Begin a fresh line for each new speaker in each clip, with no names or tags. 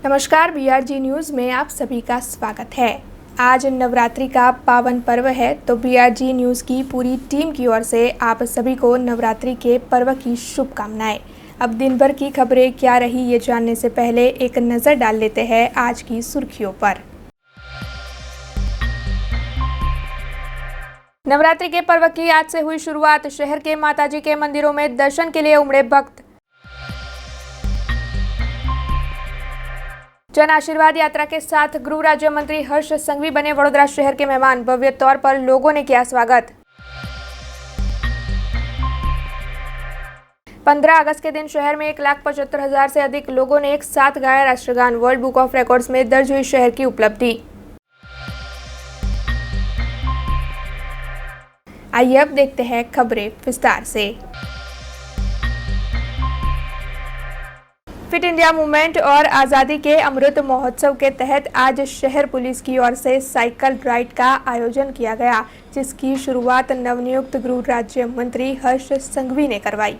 नमस्कार, BRG news में आप सभी का स्वागत है। आज नवरात्रि का पावन पर्व है, तो बीआरजी न्यूज़ की पूरी टीम की ओर से आप सभी को नवरात्रि के पर्व की शुभकामनाएं। अब दिन भर की खबरें क्या रही, ये जानने से पहले एक नज़र डाल लेते हैं आज की सुर्खियों पर। नवरात्रि के पर्व की आज से हुई शुरुआत। शहर के माताजी के मंदिरों में दर्शन के लिए उमड़े भक्त। जन आशीर्वाद यात्रा के साथ गृह राज्य मंत्री हर्ष संघवी बने वडोदरा शहर के मेहमान। भव्य तौर पर लोगों ने किया स्वागत। 15 अगस्त के दिन शहर में 1,75,000 से अधिक लोगों ने एक साथ गाया राष्ट्रगान। वर्ल्ड बुक ऑफ रिकॉर्ड्स में दर्ज हुई शहर की उपलब्धि। आइए अब देखते हैं खबरें विस्तार से। फिट इंडिया मूवमेंट और आज़ादी के अमृत महोत्सव के तहत आज शहर पुलिस की ओर से साइकिल राइड का आयोजन किया गया, जिसकी शुरुआत नवनियुक्त गृह राज्य मंत्री हर्ष संघवी ने करवाई।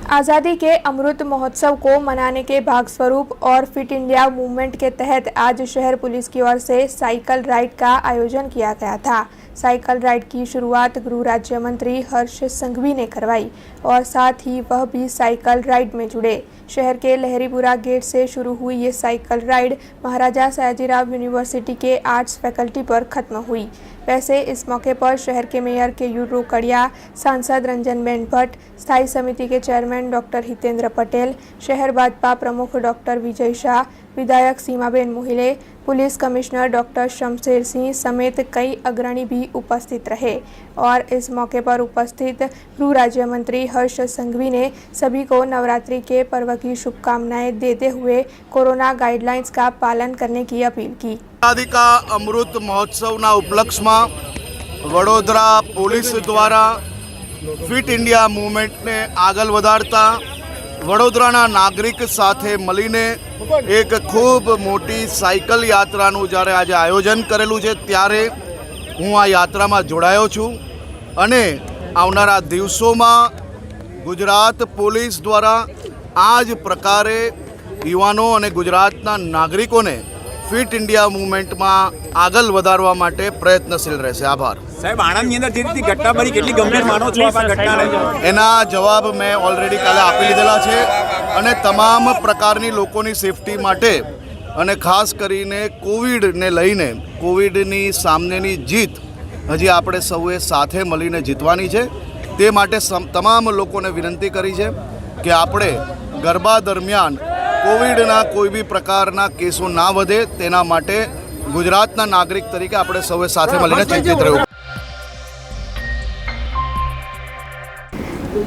आज़ादी के अमृत महोत्सव को मनाने के भाग स्वरूप और फिट इंडिया मूवमेंट के तहत आज शहर पुलिस की ओर से साइकिल राइड का आयोजन किया गया था। साइकिल राइड की शुरुआत गृह राज्य मंत्री हर्ष संघवी ने करवाई और साथ ही वह भी साइकिल राइड में जुड़े। शहर के लहरीपुरा गेट से शुरू हुई ये साइकिल राइड महाराजा सयाजीराव यूनिवर्सिटी के आर्ट्स फैकल्टी पर खत्म हुई। वैसे इस मौके पर शहर के मेयर केयूर रोकड़िया, सांसद रंजनबेन भट्ट, स्थायी समिति के चेयरमैन डॉक्टर हितेंद्र पटेल, शहर भाजपा प्रमुख डॉक्टर विजय शाह, विधायक Seemaben Mohile, police commissioner doctor Shamsher Singh समेत कई अग्रणी भी उपस्थित रहे। और इस मौके पर उपस्थित गृह राज्य मंत्री हर्ष संघवी ने सभी को नवरात्रि के पर्व की शुभकामनाएं देते हुए कोरोना गाइडलाइंस का पालन करने की अपील की।
आज़ादी का अमृत महोत्सवना उपलक्ष्यમાં વડોદરા પોલીસ દ્વારા ફિટ ઇન્ડિયા મૂવમેન્ટને આગળ વધારતા વડોદરાના નાગરિક સાથે મળીને એક ખૂબ મોટી સાયકલ યાત્રાનું જ્યારે આજે આયોજન કરેલું છે, ત્યારે હું આ યાત્રામાં જોડાયો છું અને આવનારા દિવસોમાં ગુજરાત પોલીસ દ્વારા આ જ પ્રકારે યુવાનો અને ગુજરાતના નાગરિકોને ફિટ ઇન્ડિયા મૂવમેન્ટમાં આગળ વધારવા માટે પ્રયત્નશીલ રહેશે। આભાર
સાહેબ। આણંદની અંદર જે રીતે ઘટના બની, કેટલી ગંભીર માનો છો આ ઘટનાને?
એના જવાબ મેં ઓલરેડી કાલે આપી લીધેલા છે અને તમામ પ્રકારની લોકોની સેફટી માટે અને ખાસ કરીને કોવિડને લઈને કોવિડની સામેની જીત હજી આપણે સૌએ સાથે મળીને જીતવાની છે। તે માટે તમામ લોકોને વિનંતી કરી છે કે આપણે ગરબા દરમિયાન કોવિડના કોઈ બી પ્રકારના કેસો ના વધે, તેના માટે ગુજરાતના નાગરિક તરીકે આપણે સૌએ સાથે મળીને ચિંતિત રહેવું।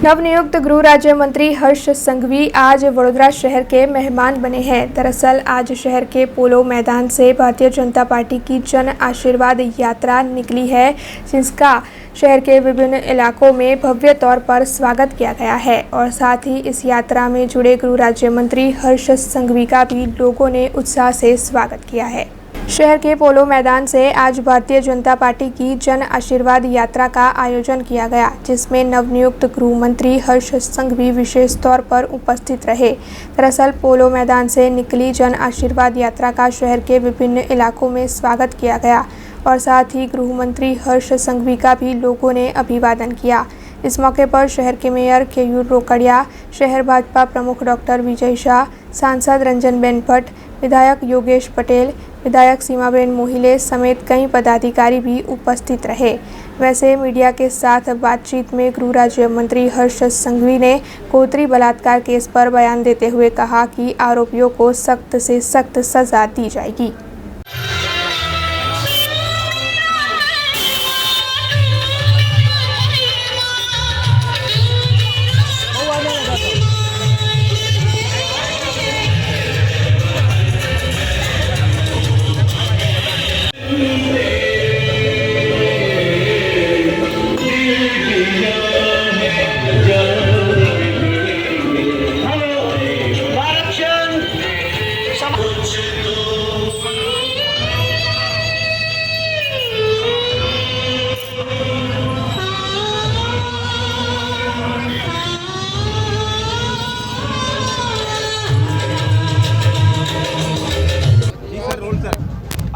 नवनियुक्त गृह राज्य मंत्री हर्ष संघवी आज वडोदरा शहर के मेहमान बने हैं। दरअसल आज शहर के पोलो मैदान से भारतीय जनता पार्टी की जन आशीर्वाद यात्रा निकली है, जिसका शहर के विभिन्न इलाकों में भव्य तौर पर स्वागत किया गया है और साथ ही इस यात्रा में जुड़े गृह राज्य मंत्री हर्ष संघवी का भी लोगों ने उत्साह से स्वागत किया है। शहर के पोलो मैदान से आज भारतीय जनता पार्टी की जन आशीर्वाद यात्रा का आयोजन किया गया, जिसमें नवनियुक्त गृह मंत्री हर्ष संघवी विशेष तौर पर उपस्थित रहे। दरअसल पोलो मैदान से निकली जन आशीर्वाद यात्रा का शहर के विभिन्न इलाकों में स्वागत किया गया और साथ ही गृह मंत्री हर्ष संघवी का भी लोगों ने अभिवादन किया। इस मौके पर शहर के मेयर केयूर रोकड़िया, शहर भाजपा प्रमुख डॉक्टर विजय शाह, सांसद रंजनबेन भट्ट, विधायक योगेश पटेल, विधायक सीमाबेन मोहिले समेत कई पदाधिकारी भी उपस्थित रहे। वैसे मीडिया के साथ बातचीत में गृह राज्य मंत्री हर्ष संघवी ने गोत्री बलात्कार केस पर बयान देते हुए कहा कि आरोपियों को सख्त से सख्त सजा दी जाएगी।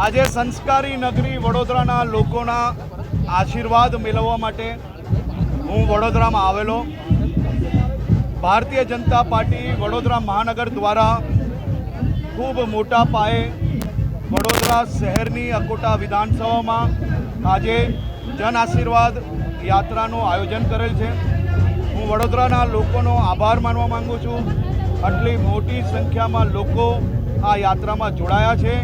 આજે સંસ્કારી નગરી વડોદરાના લોકોના આશીર્વાદ મેળવવા માટે હું વડોદરામાં આવેલો. ભારતીય જનતા પાર્ટી વડોદરા મહાનગર દ્વારા ખૂબ મોટા પાયે વડોદરા શહેરની અકોટા વિધાનસભામાં આજે જન આશીર્વાદ યાત્રાનું આયોજન કરેલ છે. હું વડોદરાના લોકોનો આભાર માનવા માંગુ છું. આટલી મોટી સંખ્યામાં લોકો આ યાત્રામાં જોડાયા છે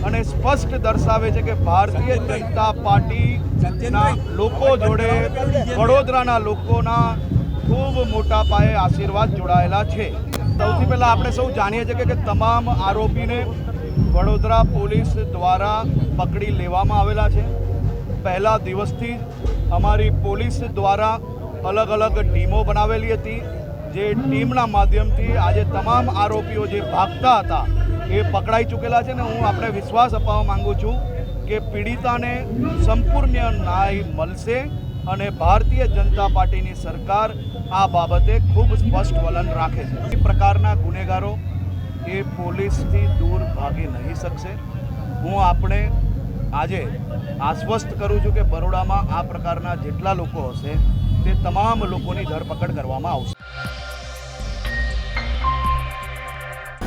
અને સ્પષ્ટ દર્શાવે છે કે ભારતીય જનતા પાર્ટીના લોકો જોડે વડોદરાના લોકોના ખૂબ મોટા પાયે આશીર્વાદ જોડાયેલા છે. સૌથી પહેલાં આપણે સૌ જાણીએ છીએ કે તમામ આરોપીને વડોદરા પોલીસ દ્વારા પકડી લેવામાં આવેલા છે. પહેલા દિવસથી અમારી પોલીસ દ્વારા અલગ અલગ ટીમો બનાવેલી હતી, જે ટીમના માધ્યમથી આજે તમામ આરોપીઓ જે ભાગતા હતા એ પકડાઈ ચૂકેલા છે. ને હું આપણે વિશ્વાસ અપાવવા માગું છું કે પીડિતાને સંપૂર્ણ ન્યાય મળશે અને ભારતીય જનતા પાર્ટીની સરકાર આ બાબતે ખૂબ સ્પષ્ટ વલણ રાખે છે. એ પ્રકારના ગુનેગારો એ પોલીસથી दूर ભાગી નહીં શકશે. હું આપણે આજે આશ્વસ્ત કરું છું કે બરોડામાં આ પ્રકારના જેટલા લોકો હશે તે તમામ લોકોની ધરપકડ કરવામાં આવશે.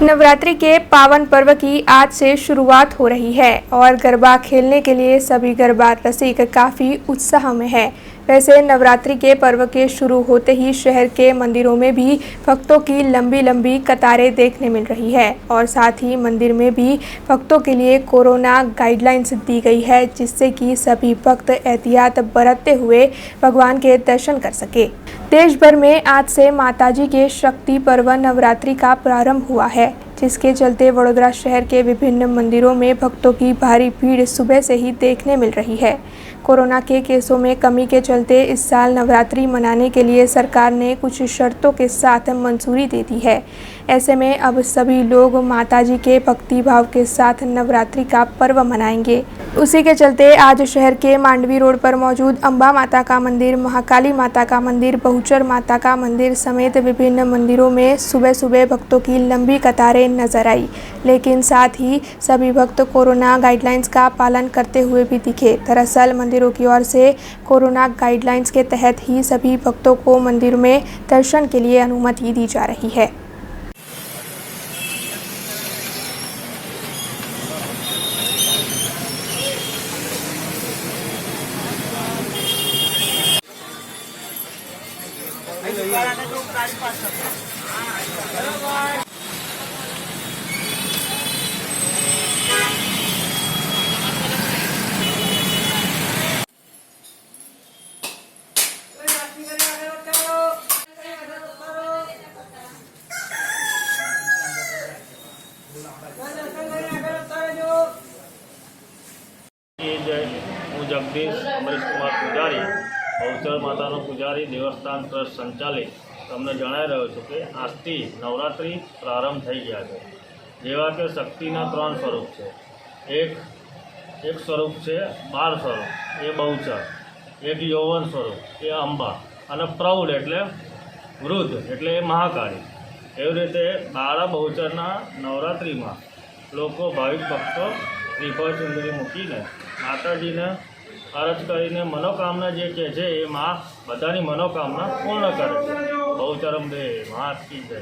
नवरात्रि के पावन पर्व की आज से शुरुआत हो रही है और गरबा खेलने के लिए सभी गरबा रसिक काफ़ी उत्साह में है. वैसे नवरात्रि के पर्व के शुरू होते ही शहर के मंदिरों में भी भक्तों की लंबी लंबी कतारें देखने मिल रही है और साथ ही मंदिर में भी भक्तों के लिए कोरोना गाइडलाइंस दी गई है, जिससे कि सभी भक्त एहतियात बरतते हुए भगवान के दर्शन कर सके. देश भर में आज से माताजी के शक्ति पर्व नवरात्रि का प्रारंभ हुआ है, जिसके चलते वडोदरा शहर के विभिन्न मंदिरों में भक्तों की भारी भीड़ सुबह से ही देखने मिल रही है. कोरोना के केसों में कमी के चलते इस साल नवरात्रि मनाने के लिए सरकार ने कुछ शर्तों के साथ मंजूरी दे दी है. ऐसे में अब सभी लोग माताजी के भक्ति भाव के साथ नवरात्रि का पर्व मनाएंगे. उसी के चलते आज शहर के मांडवी रोड पर मौजूद अम्बा माता का मंदिर, महाकाली माता का मंदिर, बहुचर माता का मंदिर समेत विभिन्न मंदिरों में सुबह सुबह भक्तों की लंबी कतारें नजर आई. लेकिन साथ ही सभी भक्त कोरोना गाइडलाइंस का पालन करते हुए भी दिखे. दरअसल मंदिरों की ओर से कोरोना गाइडलाइंस के तहत ही सभी भक्तों को मंदिर में दर्शन के लिए अनुमति दी जा रही है.
હું જગદીશ અમરીશ કુમાર પૂજારી, બહુચર માતાનો પૂજારી, દેવસ્થાન ટ્રસ્ટ સંચાલિત તમને જણાવી રહ્યો છું કે આજથી નવરાત્રિ પ્રારંભ થઈ ગયા છે. જેવા કે શક્તિના 3 સ્વરૂપ છે. એક સ્વરૂપ છે 12 સ્વરૂપ, એ બહુચર. એક યૌવન સ્વરૂપ, એ અંબા. અને પ્રૌઢ એટલે વૃદ્ધ એટલે એ મહાકાળી. એવી રીતે 12 બહુચરના નવરાત્રિમાં લોકો ભાવિક ભક્તો શ્રીફળ સુંદરી મૂકીને માતાજીને અરજ કરીને મનોકામના જે કહે છે એ માં બધાની મનોકામના પૂર્ણ કરે છે. બહુચર અંબે માત કી જય.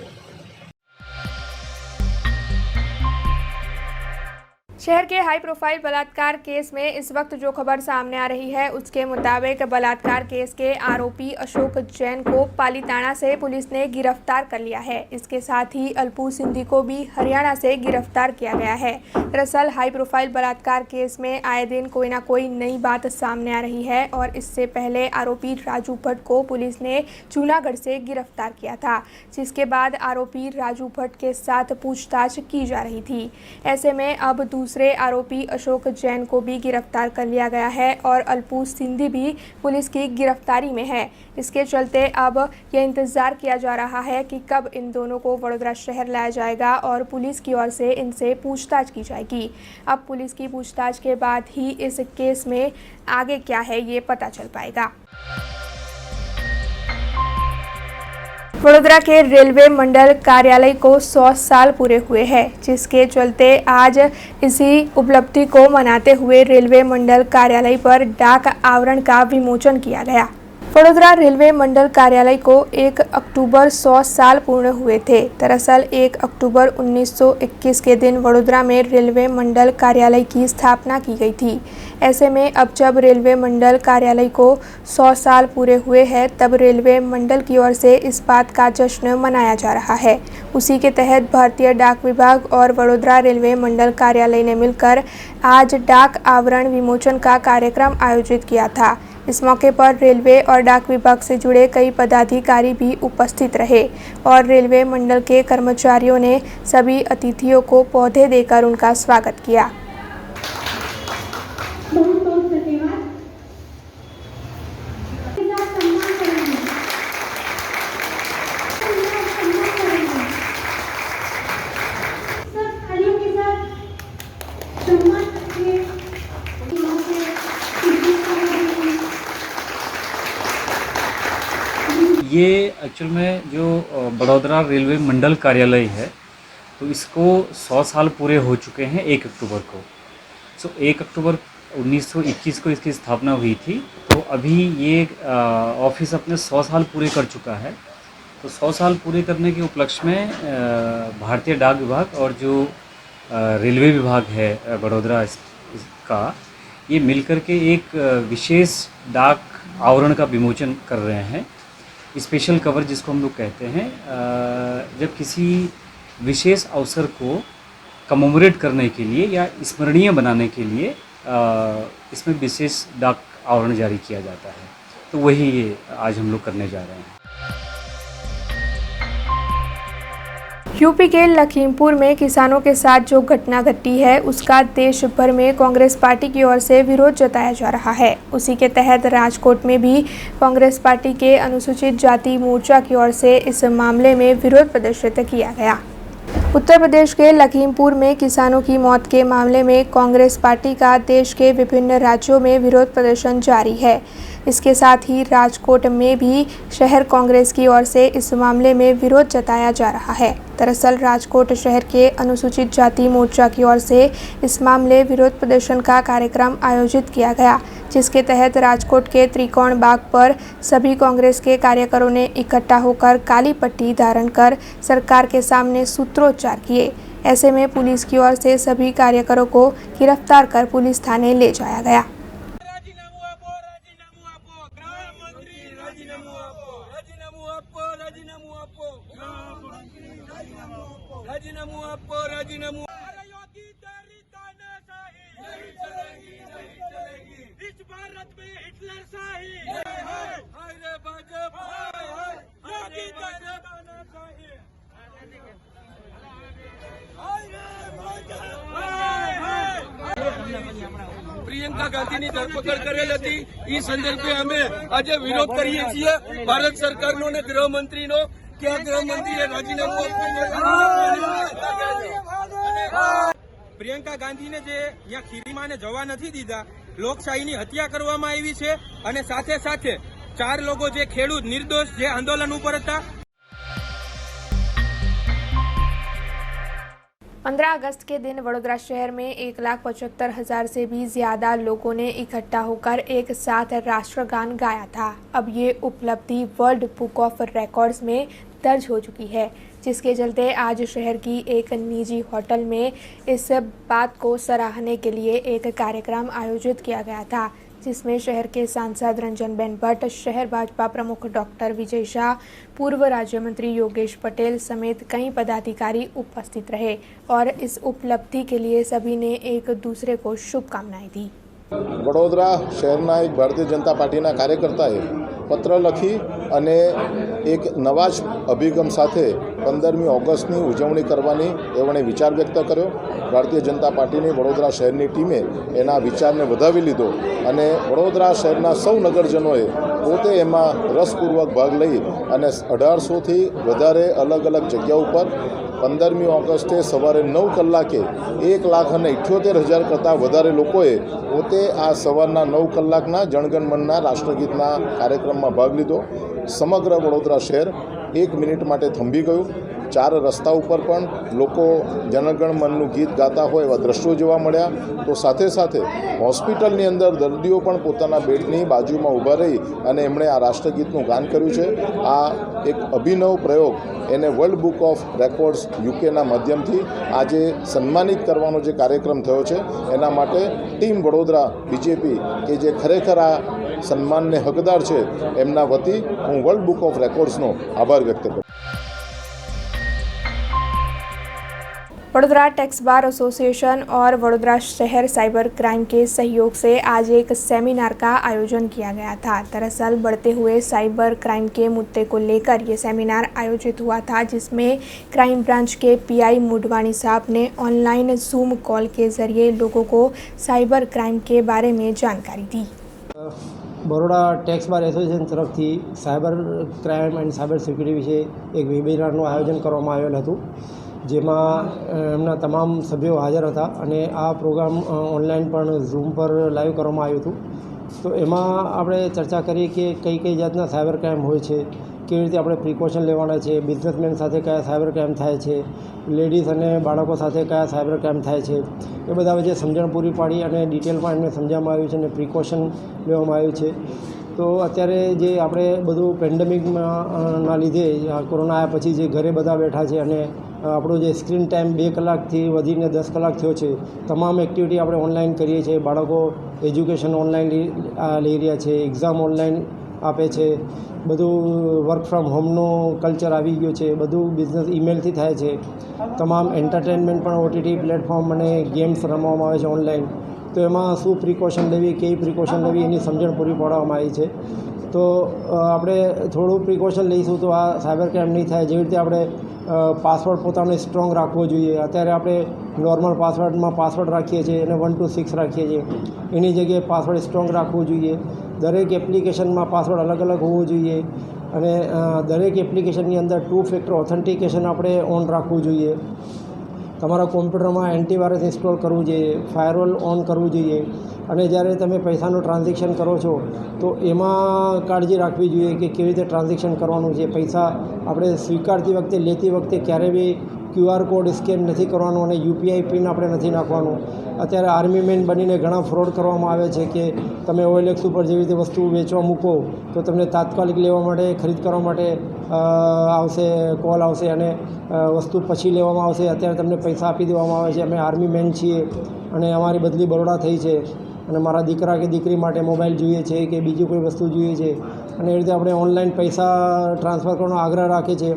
शहर के हाई प्रोफाइल बलात्कार केस में इस वक्त जो खबर सामने आ रही है उसके मुताबिक बलात्कार केस के आरोपी अशोक जैन को पालीताना से पुलिस ने गिरफ्तार कर लिया है. इसके साथ ही अल्पू सिंधी को भी हरियाणा से गिरफ्तार किया गया है. दरअसल हाई प्रोफाइल बलात्कार केस में आए दिन कोई ना कोई नई बात सामने आ रही है और इससे पहले आरोपी राजू भट्ट को पुलिस ने जूनागढ़ से गिरफ्तार किया था, जिसके बाद आरोपी राजू भट्ट के साथ पूछताछ की जा रही थी. ऐसे में अब दूसरे आरोपी अशोक जैन को भी गिरफ्तार कर लिया गया है और अल्पू सिंधी भी पुलिस की गिरफ्तारी में है. इसके चलते अब यह इंतज़ार किया जा रहा है कि कब इन दोनों को वडोदरा शहर लाया जाएगा और पुलिस की ओर से इनसे पूछताछ की जाएगी. अब पुलिस की पूछताछ के बाद ही इस केस में आगे क्या है ये पता चल पाएगा. वडोदरा के रेलवे मंडल कार्यालय को 100 साल पूरे हुए हैं, जिसके चलते आज इसी उपलब्धि को मनाते हुए रेलवे मंडल कार्यालय पर डाक आवरण का विमोचन किया गया। वडोदरा रेलवे मंडल कार्यालय को 1 अक्टूबर 100 साल पूर्ण हुए थे। दरअसल 1 अक्टूबर 1921 के दिन वडोदरा में रेलवे मंडल कार्यालय की स्थापना की गई थी। ऐसे में अब जब रेलवे मंडल कार्यालय को 100 साल पूरे हुए हैं, तब रेलवे मंडल की ओर से इस बात का जश्न मनाया जा रहा है। उसी के तहत भारतीय डाक विभाग और वडोदरा रेलवे मंडल कार्यालय ने मिलकर आज डाक आवरण विमोचन का कार्यक्रम आयोजित किया था। इस मौके पर रेलवे और डाक विभाग से जुड़े कई पदाधिकारी भी उपस्थित रहे और रेलवे मंडल के कर्मचारियों ने सभी अतिथियों को पौधे देकर उनका स्वागत किया।
ये एक्चुअल में जो बड़ौदरा रेलवे मंडल कार्यालय है, तो इसको 100 साल पूरे हो चुके हैं 1 अक्टूबर को। 1 अक्टूबर 1921 को इसकी स्थापना हुई थी, तो अभी ये ऑफिस अपने 100 साल पूरे कर चुका है। तो 100 साल पूरे करने के उपलक्ष्य में भारतीय डाक विभाग और जो रेलवे विभाग है बड़ौदरा का, ये मिलकर के एक विशेष डाक आवरण का विमोचन कर रहे हैं। स्पेशल कवर जिसको हम लोग कहते हैं, जब किसी विशेष अवसर को कमेमोरेट करने के लिए या स्मरणीय बनाने के लिए इसमें विशेष डाक आवरण जारी किया जाता है। तो वही ये आज हम लोग करने जा रहे हैं।
यूपी के लखीमपुर में किसानों के साथ जो घटना घटी है, उसका देश भर में कांग्रेस पार्टी की ओर से विरोध जताया जा रहा है। उसी के तहत राजकोट में भी कांग्रेस पार्टी के अनुसूचित जाति मोर्चा की ओर से इस मामले में विरोध प्रदर्शित किया गया। उत्तर प्रदेश के लखीमपुर में किसानों की मौत के मामले में कांग्रेस पार्टी का देश के विभिन्न राज्यों में विरोध प्रदर्शन जारी है। इसके साथ ही राजकोट में भी शहर कांग्रेस की ओर से इस मामले में विरोध जताया जा रहा है। दरअसल राजकोट शहर के अनुसूचित जाति मोर्चा की ओर से इस मामले विरोध प्रदर्शन का कार्यक्रम आयोजित किया गया, जिसके तहत राजकोट के त्रिकोण बाग पर सभी कांग्रेस के कार्यकरों ने इकट्ठा होकर काली पट्टी धारण कर सरकार के सामने सूत्रोच्चार किए। ऐसे में पुलिस की ओर से सभी कार्यकरों को गिरफ्तार कर पुलिस थाने ले जाया गया।
પ્રિયંકા ગાંધીની ધરપકડ કરેલ હતી, એ સંદર્ભે અમે આજે વિરોધ કરીએ છીએ ભારત સરકારનો ને ગૃહમંત્રીનો કે આ ગૃહમંત્રીએ રાજીનામું પ્રિયંકા ગાંધીને જે અહીંયા ખીરીમાને જવા નથી દીધા, લોકશાહીની હત્યા કરવામાં આવી છે અને સાથે સાથે 4 લોકો જે ખેડૂત નિર્દોષ જે આંદોલન ઉપર હતા।
15 अगस्त के दिन वडोदरा शहर में 1,75,000 से भी ज्यादा लोगों ने इकट्ठा होकर एक साथ राष्ट्रगान गाया था। अब ये उपलब्धि वर्ल्ड बुक ऑफ रिकॉर्ड्स में दर्ज हो चुकी है, जिसके चलते आज शहर की एक निजी होटल में इस बात को सराहने के लिए एक कार्यक्रम आयोजित किया गया था, जिसमें शहर के सांसद रंजनबेन भट्ट, शहर भाजपा प्रमुख डॉक्टर विजय शाह, पूर्व राज्य मंत्री योगेश पटेल समेत कई पदाधिकारी उपस्थित रहे और इस उपलब्धि के लिए सभी ने एक दूसरे को शुभकामनाएं दी।
વડોદરા શહેરના એક ભારતીય જનતા પાર્ટીના કાર્યકર્તાએ પત્ર લખી અને એક નવા જ અભિગમ સાથે 15મી ઓગસ્ટની ઉજવણી કરવાની એમણે વિચાર વ્યક્ત કર્યો। ભારતીય જનતા પાર્ટીની વડોદરા શહેરની ટીમે એના વિચારને વધાવી લીધો અને વડોદરા શહેરના સૌ નગરજનોએ પોતે એમાં રસપૂર્વક ભાગ લઈ અને 1800થી વધારે અલગ અલગ જગ્યાઓ પર 15મી ઓગસ્ટે સવારે 9 કલાકે 1,78,000 કરતાં વધારે લોકોએ પોતે આ સવારના 9 કલાકના જણગણમનના રાષ્ટ્રગીતના કાર્યક્રમમાં ભાગ લીધો। સમગ્ર વડોદરા શહેર 1 મિનિટ માટે થંભી ગયું. 4 રસ્તા ઉપર પણ લોકો જનગણ મનનું ગીત ગાતા હોય એવા દ્રશ્યો જોવા મળ્યા. તો સાથે સાથે હોસ્પિટલની અંદર દર્દીઓ પણ પોતાના બેડની બાજુમાં ઊભા રહી અને એમણે આ રાષ્ટ્રગીતનું ગાન કર્યું છે. આ એક અભિનવ પ્રયોગ એને વર્લ્ડ બુક ઓફ રેકોર્ડ્સ યુકેના માધ્યમથી આજે સન્માનિત કરવાનો જે કાર્યક્રમ થયો છે એના માટે ટીમ વડોદરા બીજેપી કે જે ખરેખર આ સન્માનને હકદાર છે એમના વતી હું વર્લ્ડ બુક ઓફ રેકોર્ड्सનો આભાર વ્યક્ત કરું.
वडोदरा टैक्स बार एसोसिएशन और वडोदरा शहर साइबर क्राइम के सहयोग से आज एक सेमिनार का आयोजन किया गया था। दरअसल बढ़ते हुए साइबर क्राइम के मुद्दे को लेकर ये सेमिनार आयोजित हुआ था, जिसमें क्राइम ब्रांच के पीआई मुडवाणी साहब ने ऑनलाइन जूम कॉल के जरिए लोगों को साइबर क्राइम के बारे में जानकारी दी।
बरोड़ा टैक्स बार एसोसिएशन तरफ थी cyber crime and cyber security विषे एक वेबिनारનું આયોજન કરવામાં આવેલ હતું, જેમાં એમના તમામ સભ્યો હાજર હતા અને આ પ્રોગ્રામ ઓનલાઈન પણ ઝૂમ પર લાઈવ કરવામાં આવ્યું હતું. તો એમાં આપણે ચર્ચા કરી કે કઈ કઈ જાતના સાયબર ક્રાઇમ હોય છે, કેવી રીતે આપણે પ્રિકોશન લેવાના છે, બિઝનેસમેન સાથે કયા સાયબર ક્રાઇમ થાય છે, લેડીઝ અને બાળકો સાથે કયા સાયબર ક્રાઇમ થાય છે, એ બધા વચ્ચે સમજણ પૂરી પાડી અને ડિટેલમાં એમને સમજાવવામાં આવ્યું છે અને પ્રિકોશન લેવામાં આવ્યું છે. તો અત્યારે જે આપણે બધું પેન્ડેમિકના લીધે કોરોના આવ્યા પછી જે ઘરે બધા બેઠા છે અને આપણો જે સ્ક્રીન ટાઈમ 2 કલાકથી વધીને 10 કલાક થયો છે, તમામ એક્ટિવિટી આપણે ઓનલાઈન કરીએ છીએ. બાળકો એજ્યુકેશન ઓનલાઈન લઈ રહ્યા છે, એક્ઝામ ઓનલાઈન આપે છે, બધું વર્ક ફ્રોમ હોમનો કલ્ચર આવી ગયો છે, બધું બિઝનેસ ઈમેલથી થાય છે. તમામ એન્ટરટેનમેન્ટ પણ ઓટીટી પ્લેટફોર્મ અને ગેમ્સ રમવામાં આવે છે ઓનલાઈન. તો એમાં શું પ્રિકોશન લેવી, કેવી પ્રિકોશન લેવી એની સમજણ પૂરી પાડવામાં આવી છે. તો આપણે થોડું પ્રિકોશન લઈશું તો આ સાયબર ક્રાઇમ નહીં થાય. જેવી રીતે આપણે પાસવર્ડ પોતાને સ્ટ્રોંગ રાખવો જોઈએ. અત્યારે આપણે નોર્મલ પાસવર્ડમાં પાસવર્ડ રાખીએ છીએ અને 1 to 6 રાખીએ છીએ, એની જગ્યાએ પાસવર્ડ સ્ટ્રોંગ રાખવું જોઈએ. દરેક એપ્લિકેશનમાં પાસવર્ડ અલગ અલગ હોવો જોઈએ અને દરેક એપ્લિકેશનની અંદર 2 ફેક્ટર ઓથેન્ટિકેશન આપણે ઓન રાખવું જોઈએ. તમારા કોમ્પ્યુટરમાં એન્ટીવાયરસ ઇન્સ્ટોલ કરવું જોઈએ, ફાયરવોલ ઓન કરવું જોઈએ. અને જ્યારે તમે પૈસાનું ટ્રાન્ઝેક્શન કરો છો તો એમાં કાળજી રાખવી જોઈએ કે કેવી રીતે ટ્રાન્ઝેક્શન કરવાનું છે. પૈસા આપણે સ્વીકારતી વખતે, લેતી વખતે ક્યારે બી QR કોડ સ્કેન નથી કરવાનો અને UPI પિન આપણે નથી નાખવાનું. અત્યારે આર્મી મેન બનીને ઘણા ફ્રોડ કરવામાં આવે છે કે તમે OLX ઉપર જેવી રીતે વસ્તુ વેચવા મૂકો તો તમને તાત્કાલિક લેવા માટે, ખરીદ કરવા માટે આવશે, કોલ આવશે અને વસ્તુ પછી લેવામાં આવશે. અત્યારે તમને પૈસા આપી દેવામાં આવે છે. અમે આર્મી મેન છીએ અને અમારી બદલી બરોડા થઈ છે અને મારા દીકરા કે દીકરી માટે મોબાઈલ જોઈએ છે કે બીજી કોઈ વસ્તુ જોઈએ છે અને એ રીતે આપણે ઓનલાઈન પૈસા ટ્રાન્સફર કરવાનો આગ્રહ રાખીએ છીએ.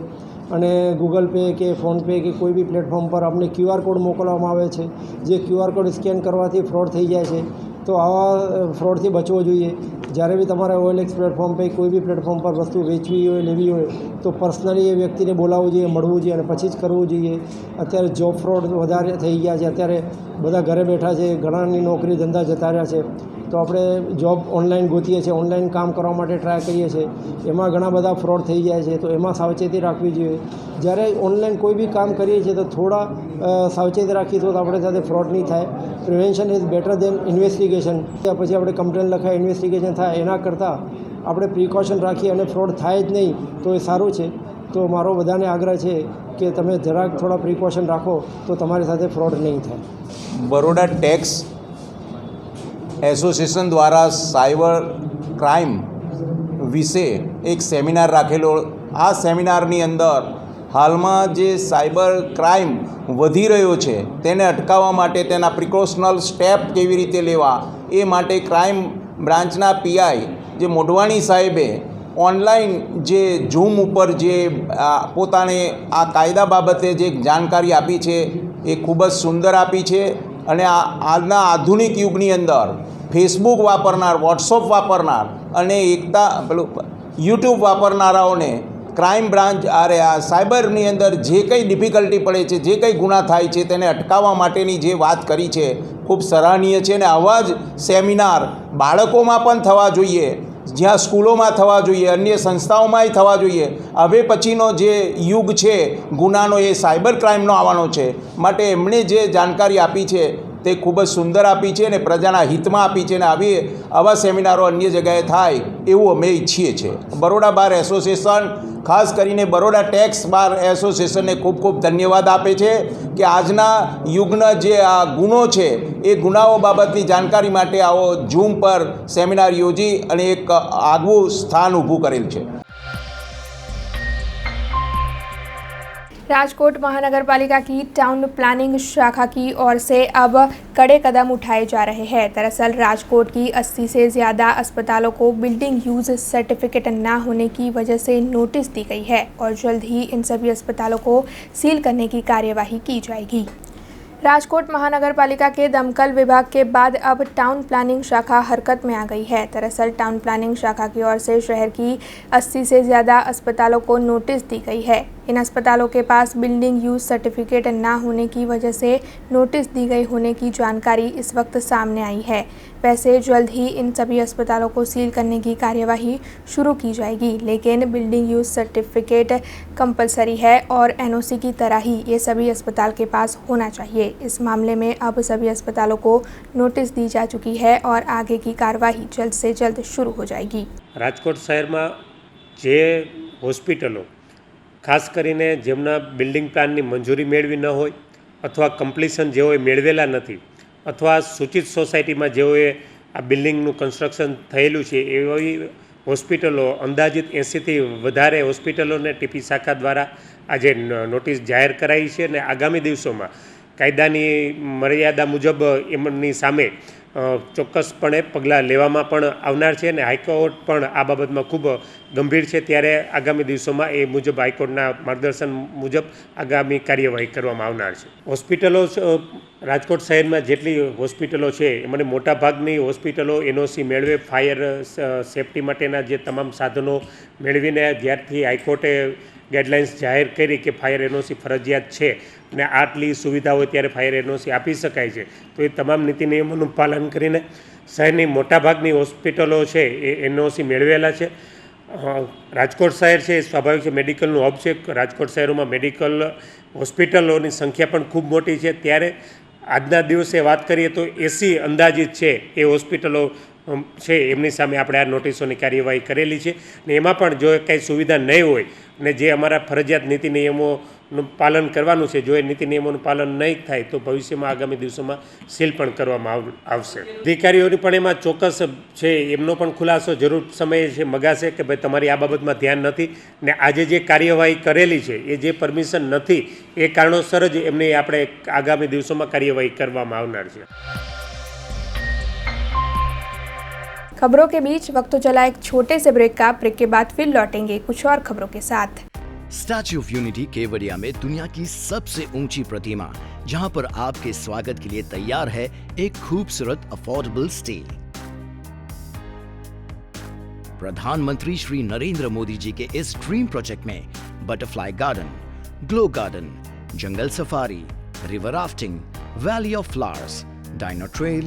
અને ગૂગલ પે કે ફોનપે કે કોઈ બી પ્લેટફોર્મ પર આપણે QR કોડ મોકલવામાં આવે છે, જે QR કોડ સ્કેન કરવાથી ફ્રોડ થઈ જાય છે. તો આવા ફ્રોડથી બચવો જોઈએ. જ્યારે બી તમારે OLX પ્લેટફોર્મ પર કોઈ બી પ્લેટફોર્મ પર વસ્તુ વેચવી હોય, લેવી હોય તો પર્સનલી એ વ્યક્તિને બોલાવવું જોઈએ, મળવું જોઈએ અને પછી જ કરવું જોઈએ. અત્યારે જોબ ફ્રોડ વધારે થઈ ગયા છે. અત્યારે બધા ઘરે બેઠા છે, ઘણાની નોકરી ધંધા જતા રહ્યા છે. તો આપણે જોબ ઓનલાઈન ગોતીએ છીએ, ઓનલાઈન કામ કરવા માટે ટ્રાય કરીએ છીએ, એમાં ઘણા બધા ફ્રોડ થઈ જાય છે. તો એમાં સાવચેતી રાખવી જોઈએ. જ્યારે ઓનલાઈન કોઈ બી કામ કરીએ છીએ તો થોડા સાવચેતી રાખીએ તો આપણી સાથે ફ્રોડ નહીં થાય. Prevention is better than investigation. પછી આપણે કમ્પ્લેન લખાય, ઇન્વેસ્ટિગેશન થાય, એના કરતાં આપણે પ્રિકોશન રાખીએ અને ફ્રોડ થાય જ નહીં તો એ સારું છે. તો મારો બધાને આગ્રહ છે કે તમે જરાક થોડા પ્રિકોશન રાખો તો તમારી સાથે ફ્રોડ નહીં થાય.
બરોડા ટેક્સ એસોસિએશન દ્વારા સાયબર ક્રાઇમ વિશે એક સેમિનાર રાખેલો. આ સેમિનારની અંદર હાલમાં જે સાયબર ક્રાઇમ વધી રહ્યો છે તેને અટકાવવા માટે તેના પ્રિકોશનલ સ્ટેપ કેવી રીતે લેવા એ માટે ક્રાઇમ બ્રાન્ચના પીઆઈ જે મોઢવાણી સાહેબે ઓનલાઈન જે ઝૂમ ઉપર જે પોતાને આ કાયદા બાબતે જે જાણકારી આપી છે એ ખૂબ જ સુંદર આપી છે. અને આજના આધુનિક યુગની અંદર ફેસબુક વાપરનાર, વોટ્સઅપ વાપરનાર અને યુટ્યુબ વાપરનારાઓને ક્રાઇમ બ્રાન્ચ આ સાયબરની અંદર જે કંઈ ડિફિકલ્ટી પડે છે, જે કંઈ ગુના થાય છે તેને અટકાવવા માટેની જે વાત કરી છે ખૂબ સરાહનીય છે. અને આવા જ સેમિનાર બાળકોમાં પણ થવા જોઈએ, જ્યાં સ્કૂલોમાં થવા જોઈએ, અન્ય સંસ્થાઓમાંય થવા જોઈએ. હવે પછીનો જે યુગ છે ગુનાનો એ સાયબર ક્રાઇમનો આવવાનો છે. માટે એમણે જે જાણકારી આપી છે તે ખૂબ જ સુંદર આપી છે અને પ્રજાના હિતમાં આપી છે. અને આવા સેમિનારો અન્ય જગ્યાએ થાય એવું અમે ઈચ્છીએ છીએ. બરોડા બાર એસોસિએશન ખાસ કરીને બરોડા ટેક્સ બાર એસોસિએશનને ખૂબ ખૂબ ધન્યવાદ આપે છે કે આજના યુગના જે આ ગુનો છે એ ગુનાઓ બાબતની જાણકારી માટે આવો ઝૂમ પર સેમિનાર યોજી અને એક આગવું સ્થાન ઊભું કરેલ છે।
राजकोट महानगर पालिका की टाउन प्लानिंग शाखा की ओर से अब कड़े कदम उठाए जा रहे हैं। दरअसल राजकोट की 80 से ज़्यादा अस्पतालों को बिल्डिंग यूज सर्टिफिकेट न होने की वजह से नोटिस दी गई है और जल्द ही इन सभी अस्पतालों को सील करने की कार्यवाही की जाएगी। राजकोट महानगर पालिका के दमकल विभाग के बाद अब टाउन प्लानिंग शाखा हरकत में आ गई है। दरअसल टाउन प्लानिंग शाखा की ओर से शहर की 80 से ज़्यादा अस्पतालों को नोटिस दी गई है। इन अस्पतालों के पास बिल्डिंग यूज सर्टिफिकेट न होने की वजह से नोटिस दी गई होने की जानकारी इस वक्त सामने आई है। वैसे जल्द ही इन सभी अस्पतालों को सील करने की कार्यवाही शुरू की जाएगी, लेकिन बिल्डिंग यूज सर्टिफिकेट कंपलसरी है और एनओसी की तरह ही ये सभी अस्पताल के पास होना चाहिए। इस मामले में अब सभी अस्पतालों को नोटिस दी जा चुकी है और आगे की कार्यवाही जल्द से जल्द शुरू हो जाएगी।
राजकोट शहर में जे होस्पिटलों खास करीने जेमना बिल्डिंग प्लाननी मंजूरी मेळवी न होय अथवा कम्प्लीशन जेओए मेळवेला नथी अथवा सूचित सोसायटी में जेओए आ बिल्डिंगનું કન્સ્ટ્રક્શન થયેલું છે એવી હોસ્પિટલો અંદાજિત 80 થી વધારે હોસ્પિટલોને ટીપી શાખા દ્વારા આજે નોટિસ જાહેર કરાઈ છે અને આગામી દિવસોમાં કાયદાની મર્યાદા મુજબ એમની સામે ચોક્કસપણે પગલાં લેવામાં પણ આવનાર છે અને હાઈકોર્ટ પણ આ બાબતમાં ખૂબ ગંભીર છે। ત્યારે આગામી દિવસોમાં એ મુજબ હાઈકોર્ટના માર્ગદર્શન મુજબ આગામી કાર્યવાહી કરવામાં આવનાર છે। હોસ્પિટલો રાજકોટ શહેરમાં જેટલી હોસ્પિટલો છે એમાંની મોટાભાગની હોસ્પિટલો એનઓસી મેળવે ફાયર સેફટી માટેના જે તમામ સાધનો મેળવીને જ્યારથી હાઈકોર્ટે ગાઈડલાઇન્સ જાહેર કરી કે ફાયર એનઓસી ફરજિયાત છે અને આટલી સુવિધા હોય ત્યારે ફાયર એનઓસી આપી શકાય છે, તો એ તમામ નીતિ નિયમોનું પાલન કરીને શહેરની મોટાભાગની હોસ્પિટલો છે એ એનઓસી મેળવેલા છે। રાજકોટ શહેર છે એ સ્વાભાવિક છે મેડિકલનું હબ છે। રાજકોટ શહેરોમાં મેડિકલ હોસ્પિટલોની સંખ્યા પણ ખૂબ મોટી છે। ત્યારે આજના દિવસે વાત કરીએ તો 80 અંદાજિત છે એ હોસ્પિટલો છે એમની સામે આપણે આ નોટિસોની કાર્યવાહી કરેલી છે ને એમાં પણ જો કંઈ સુવિધા નહીં હોય અને જે અમારા ફરજિયાત નીતિ નિયમોનું પાલન કરવાનું છે, જો એ નીતિ નિયમોનું પાલન નહીં થાય તો ભવિષ્યમાં આગામી દિવસોમાં સીલ પણ કરવામાં આવશે। અધિકારીઓની પણ એમાં ચોક્કસ છે એમનો પણ ખુલાસો જરૂર સમયે છે મગાશે કે ભાઈ તમારી આ બાબતમાં ધ્યાન નથી ને આજે જે કાર્યવાહી કરેલી છે એ જે પરમિશન નથી એ કારણોસર જ એમની આપણે આગામી દિવસોમાં કાર્યવાહી કરવામાં આવનાર છે।
खबरों के बीच वक्त तो चला एक छोटे से ब्रेक का। ब्रेक के बाद फिर लौटेंगे कुछ और खबरों के साथ।
स्टैच्यू ऑफ यूनिटी केवड़िया में दुनिया की सबसे ऊंची प्रतिमा, जहां पर आपके स्वागत के लिए तैयार है एक खूबसूरत अफोर्डेबल स्टे। प्रधानमंत्री श्री नरेंद्र मोदी जी के इस ड्रीम प्रोजेक्ट में butterfly garden, glow garden, jungle safari, river rafting, valley of flowers, dino trail,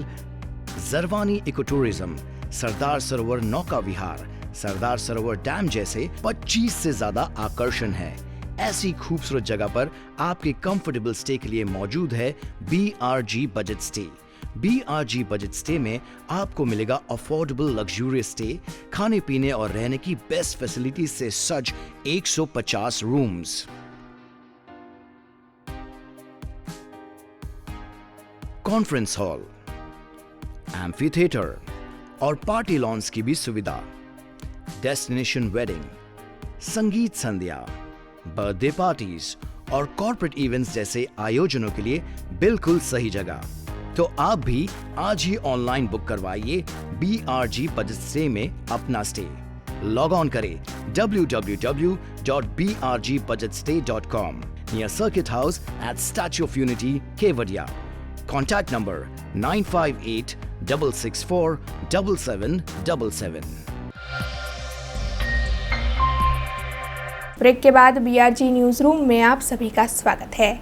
Jarwani eco tourism, Sardar Sarovar नौका विहार, सरदार सरोवर डैम जैसे 25 से ज्यादा आकर्षण है। ऐसी खूबसूरत जगह पर आपके कंफर्टेबल स्टे के लिए मौजूद है BRG budget stay. BRG budget stay में आपको मिलेगा अफोर्डेबल लग्जूरियस स्टे, खाने पीने और रहने की बेस्ट फैसिलिटीज से सज 150 rooms. Conference hall, amphi theatre और पार्टी लॉन्स की भी सुविधा, डेस्टिनेशन वेडिंग, संगीत संध्या, बर्थडे पार्टीज और कॉर्पोरेट इवेंट्स जैसे आयोजनों के लिए बिल्कुल सही जगह। तो आप भी आज ही ऑनलाइन बुक करवाइए BRG बजट स्टे में अपना स्टे। लॉग ऑन करें www.brgbudgetstay.com near circuit house at statue of unity Kevadia. Contact number 9586647777।
Break के बाद BRG न्यूज रूम में आप सभी का स्वागत है।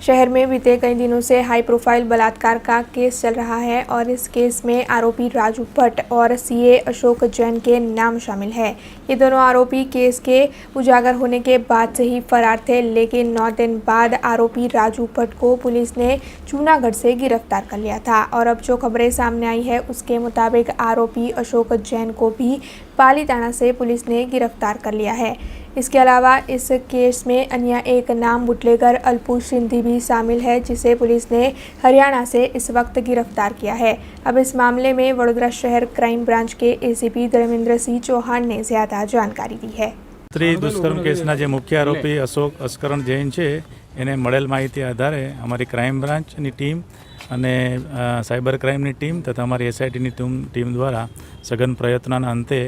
शहर में बीते कई दिनों से हाई प्रोफाइल बलात्कार का केस चल रहा है और इस केस में आरोपी राजू भट्ट और सीए अशोक जैन के नाम शामिल है। ये दोनों आरोपी केस के उजागर होने के बाद से ही फरार थे, लेकिन 9 दिन बाद आरोपी राजू भट्ट को पुलिस ने जूनागढ़ से गिरफ्तार कर लिया था। और अब जो खबरें सामने आई है उसके मुताबिक आरोपी अशोक जैन को भी पालीताना से पुलिस ने गिरफ्तार कर लिया है। इसके अलावा इस केस में अन्य एक नाम बुटलेगर अल्पू सिंधी भी शामिल है, जिसे पुलिस ने हरियाणा से इस वक्त गिरफ्तार किया है। अब इस मामले में वडोदरा शहर क्राइम ब्रांच के एसीपी धर्मेंद्र सिंह चौहान ने ज्यादा जानकारी दी है।
स्त्री दुष्कर्म केसना जे मुख्य आरोपी अशोक अस्करण जैन है એને મળેલ માહિતી આધારે અમારી ક્રાઇમ બ્રાન્ચની ટીમ અને સાયબર ક્રાઇમની ટીમ તથા અમારી એસઆઈટીની ટીમ દ્વારા સઘન પ્રયત્નના અંતે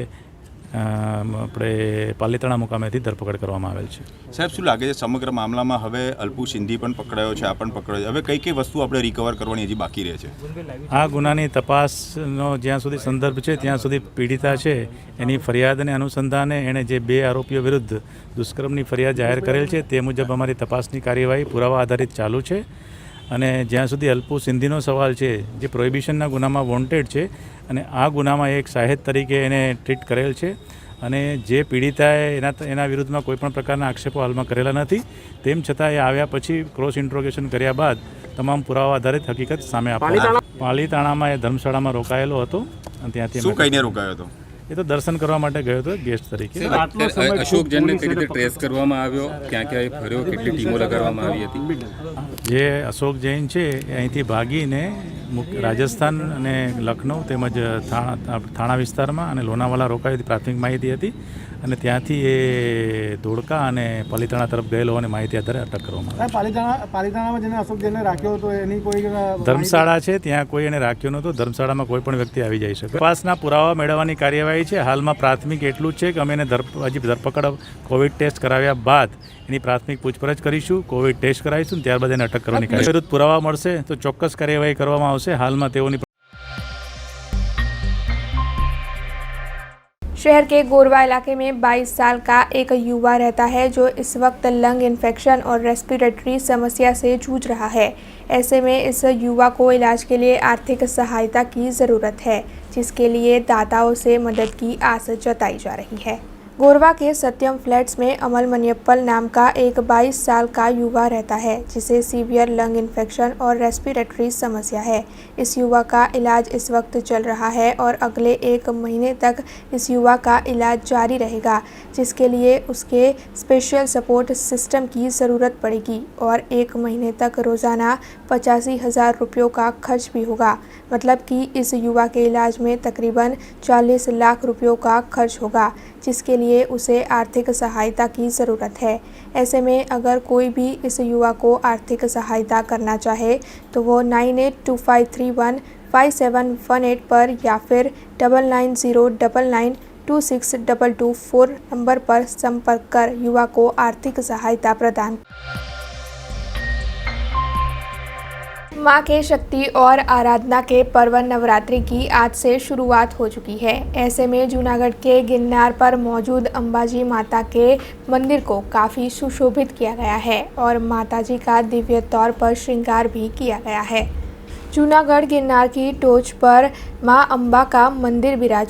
આપણે પાલીતાણા મુકામેથી ધરપકડ કરવામાં આવેલ છે।
સાહેબ, શું લાગે છે સમગ્ર મામલામાં હવે અલ્પુ સિંધી પણ પકડાયો છે, આ પણ પકડાયો છે, હવે કઈ કઈ વસ્તુ આપણે રિકવર કરવાની હજી બાકી રહે છે?
આ ગુનાની તપાસનો જ્યાં સુધી સંદર્ભ છે ત્યાં સુધી પીડિતા છે એની ફરિયાદને અનુસંધાને એણે જે 2 આરોપીઓ વિરુદ્ધ દુષ્કર્મની ફરિયાદ જાહેર કરેલ છે તે મુજબ અમારી તપાસની કાર્યવાહી પુરાવા આધારિત ચાલુ છે। અને જ્યાં સુધી અલ્પુ સિંધીનો સવાલ છે, જે પ્રોહિબિશનના ગુનામાં વોન્ટેડ છે અને આ ગુનામાં એક સાહેદ તરીકે એને ટ્રીટ કરેલ છે અને જે પીડિતાએ એના વિરુદ્ધમાં કોઈપણ પ્રકારના આક્ષેપો હાલમાં કરેલા નથી, તેમ છતાં એ આવ્યા પછી ક્રોસ ઇન્ટ્રોગેશન કર્યા બાદ તમામ પુરાવા આધારિત હકીકત સામે આપવામાં પાલીતાણામાં એ ધર્મશાળામાં રોકાયેલો હતો અને ત્યાંથી
શું કહીને રોકાયો હતો?
એ તો દર્શન કરવા માટે ગયો હતો ગેસ્ટ તરીકે।
અશોક જૈનને કઈ રીતે ટ્રેસ કરવામાં આવ્યો, ક્યાં ક્યાં ફર્યો, કેટલી ટીમો લગાડવામાં આવી હતી?
જે અશોક જૈન છે એ અહીંથી ભાગીને રાજસ્થાન અને લખનઉ તેમજ થાણા વિસ્તારમાં અને લોનાવાલા રોકાઈ પ્રાથમિક માહિતી હતી અને ત્યાંથી એ ધોળકા અને પાલીતાણા તરફ ગયેલો અને માહિતી આધારે અટક કરવામાં આવી।
પાલીતાણામાં જેને અશોક જૈનને રાખ્યો હતો એની કોઈ
ધર્મશાળા છે ત્યાં કોઈ એને રાખ્યો નહોતો। ધર્મશાળામાં કોઈ પણ વ્યક્તિ આવી જઈ શકે। તપાસના પુરાવા મેળવવાની કાર્યવાહી છે। હાલમાં પ્રાથમિક એટલું જ છે કે અમે એને હજી ધરપકડ કોવિડ ટેસ્ટ કરાવ્યા બાદ એની પ્રાથમિક પૂછપરછ કરીશું, કોવિડ ટેસ્ટ કરાવીશું, ત્યારબાદ એને અટક કરવાની કાર્યવાહી વિરુદ્ધ પુરાવા મળશે તો ચોક્કસ કાર્યવાહી કરવામાં આવશે। હાલમાં તેઓની
शहर के गोरवा इलाके में 22 साल का एक युवा रहता है जो इस वक्त लंग इन्फेक्शन और रेस्पिरेटरी समस्या से जूझ रहा है। ऐसे में इस युवा को इलाज के लिए आर्थिक सहायता की ज़रूरत है, जिसके लिए दाताओं से मदद की आस जताई जा रही है। गोरवा के सत्यम फ्लैट्स में अमल मनियप्पल नाम का एक 22 साल का युवा रहता है, जिसे सीवियर लंग इन्फेक्शन और रेस्पिरेटरी समस्या है। इस युवा का इलाज इस वक्त चल रहा है और अगले 1 महीने तक इस युवा का इलाज जारी रहेगा, जिसके लिए उसके स्पेशल सपोर्ट सिस्टम की ज़रूरत पड़ेगी और 1 महीने तक रोज़ाना 85,000 रुपयों का खर्च भी होगा। मतलब कि इस युवा के इलाज में तकरीबन 40 लाख रुपयों का खर्च होगा, जिसके लिए उसे आर्थिक सहायता की ज़रूरत है। ऐसे में अगर कोई भी इस युवा को आर्थिक सहायता करना चाहे तो वो 9825315718 पर या फिर 990999262224 नंबर पर संपर्क कर युवा को आर्थिक सहायता प्रदान। माँ के शक्ति और आराधना के पर्व नवरात्रि की आज से शुरुआत हो चुकी है। ऐसे में जूनागढ़ के गिरनार पर मौजूद अंबाजी माता के मंदिर को काफ़ी सुशोभित किया गया है और माता जी का दिव्य तौर पर श्रृंगार भी किया गया है। जूनागढ़ गिरनार की टोच पर माँ अम्बा का मंदिर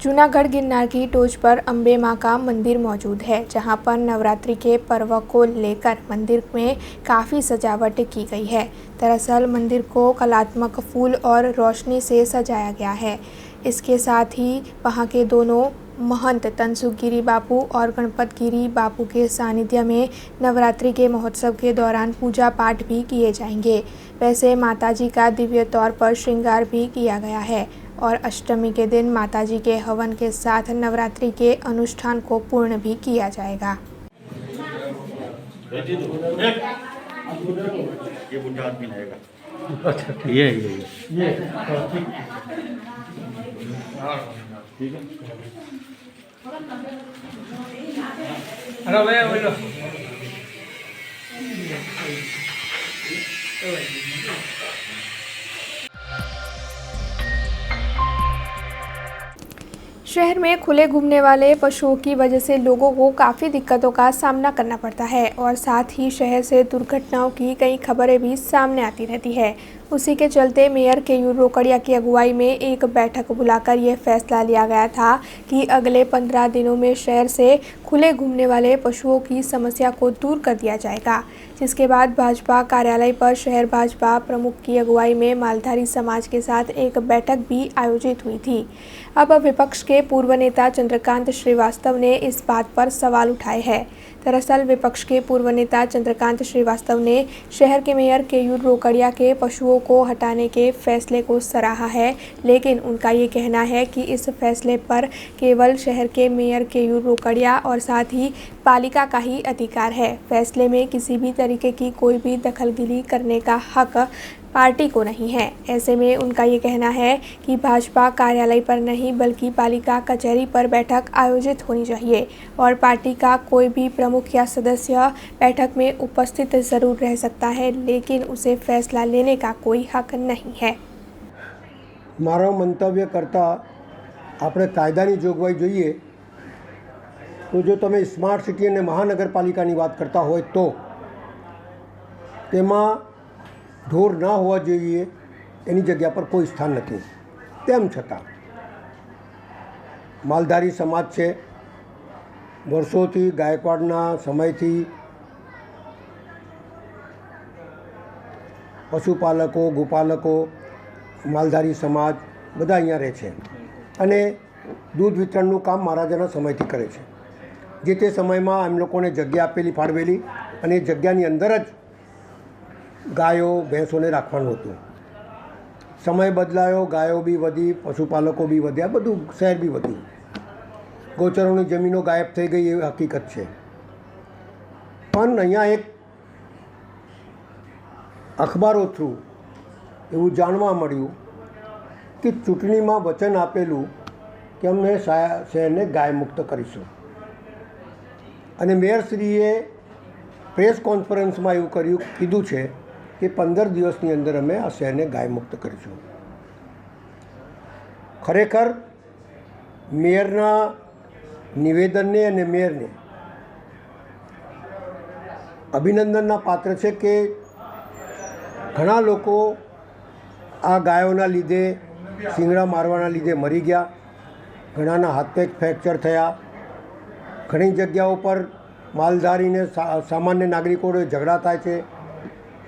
जूनागढ़ गिरनार की टोच पर अम्बे माँ का मंदिर मौजूद है, जहाँ पर नवरात्रि के पर्व को लेकर मंदिर में काफ़ी सजावट की गई है। दरअसल मंदिर को कलात्मक फूल और रोशनी से सजाया गया है। इसके साथ ही वहाँ के दोनों महंत तनसुख गिरी बापू और गणपत गिरी बापू के सानिध्य में नवरात्रि के महोत्सव के दौरान पूजा पाठ भी किए जाएंगे। वैसे माताजी का दिव्य तौर पर श्रृंगार भी किया गया है और अष्टमी के दिन माताजी के हवन के साथ नवरात्रि के अनुष्ठान को पूर्ण भी किया जाएगा। शहर में खुले घूमने वाले पशुओं की वजह से लोगों को काफ़ी दिक्कतों का सामना करना पड़ता है और साथ ही शहर से दुर्घटनाओं की कई खबरें भी सामने आती रहती है। उसी के चलते मेयर केयूर रोकड़िया की अगुवाई में एक बैठक बुलाकर यह फैसला लिया गया था कि अगले 15 दिनों में शहर से खुले घूमने वाले पशुओं की समस्या को दूर कर दिया जाएगा। जिसके बाद भाजपा कार्यालय पर शहर भाजपा प्रमुख की अगुवाई में मालधारी समाज के साथ एक बैठक भी आयोजित हुई थी। अब विपक्ष के पूर्व नेता चंद्रकांत श्रीवास्तव ने इस बात पर सवाल उठाए हैं। दरअसल विपक्ष के पूर्व नेता चंद्रकांत श्रीवास्तव ने शहर के मेयर केयूर रोकड़िया के पशुओं को हटाने के फैसले को सराहा है, लेकिन उनका ये कहना है कि इस फैसले पर केवल शहर के मेयर केयूर रोकड़िया और साथ ही पालिका का ही अधिकार है। फैसले में किसी भी तरीके की कोई भी दखलगिरी करने का हक पार्टी को नहीं है। ऐसे में उनका ये कहना है कि भाजपा कार्यालय पर नहीं बल्कि पालिका कचहरी पर बैठक आयोजित होनी चाहिए और पार्टी का कोई भी प्रमुख या सदस्य बैठक में उपस्थित ज़रूर रह सकता है, लेकिन उसे फैसला लेने का कोई हक नहीं है।
मारो मंतव्य करता આપણે કાયદાની જોગવાઈ જોઈએ તો જો તમે સ્માર્ટ સિટી અને મહાનગરપાલિકાની વાત કરતા હોય તો તેમાં ઢોર ના હોવા જોઈએ એની જગ્યા પર કોઈ સ્થાન નથી। તેમ છતાં માલધારી સમાજ છે, વર્ષોથી ગાયકવાડના સમયથી પશુપાલકો, ગોપાલકો, માલધારી સમાજ બધા અહીંયા રહે છે અને દૂધ વિતરણનું કામ મહારાજાના સમયથી કરે છે। જે તે સમયમાં એમ લોકોને જગ્યા આપેલી ફાળવેલી અને એ જગ્યાની અંદર જ ગાયો ભેંસોને રાખવાનું હતું। સમય બદલાયો, ગાયો બી વધી, પશુપાલકો બી વધ્યા, બધું શહેર બી વધ્યું, ગૌચરોની જમીનો ગાયબ થઈ ગઈ એ હકીકત છે। પણ અહીંયા એક અખબારો થ્રુ એવું જાણવા મળ્યું કે ચૂંટણીમાં વચન આપેલું કે અમે શહેરને ગાયમુક્ત કરીશું અને મેયરશ્રીએ પ્રેસ કોન્ફરન્સમાં એવું કીધું છે કે 15 દિવસની અંદર અમે આ શહેરને ગાયમુક્ત કરીશું। ખરેખર મેયરના નિવેદનને અને મેયરને અભિનંદનના પાત્ર છે કે ઘણા લોકો આ ગાયોના લીધે, શિંગડા મારવાના લીધે મરી ગયા, ઘણાના હાથ પગ ફ્રેક્ચર થયા, ઘણી જગ્યાઓ પર માલધારીને સામાન્ય નાગરિકોને ઝઘડા થાય છે,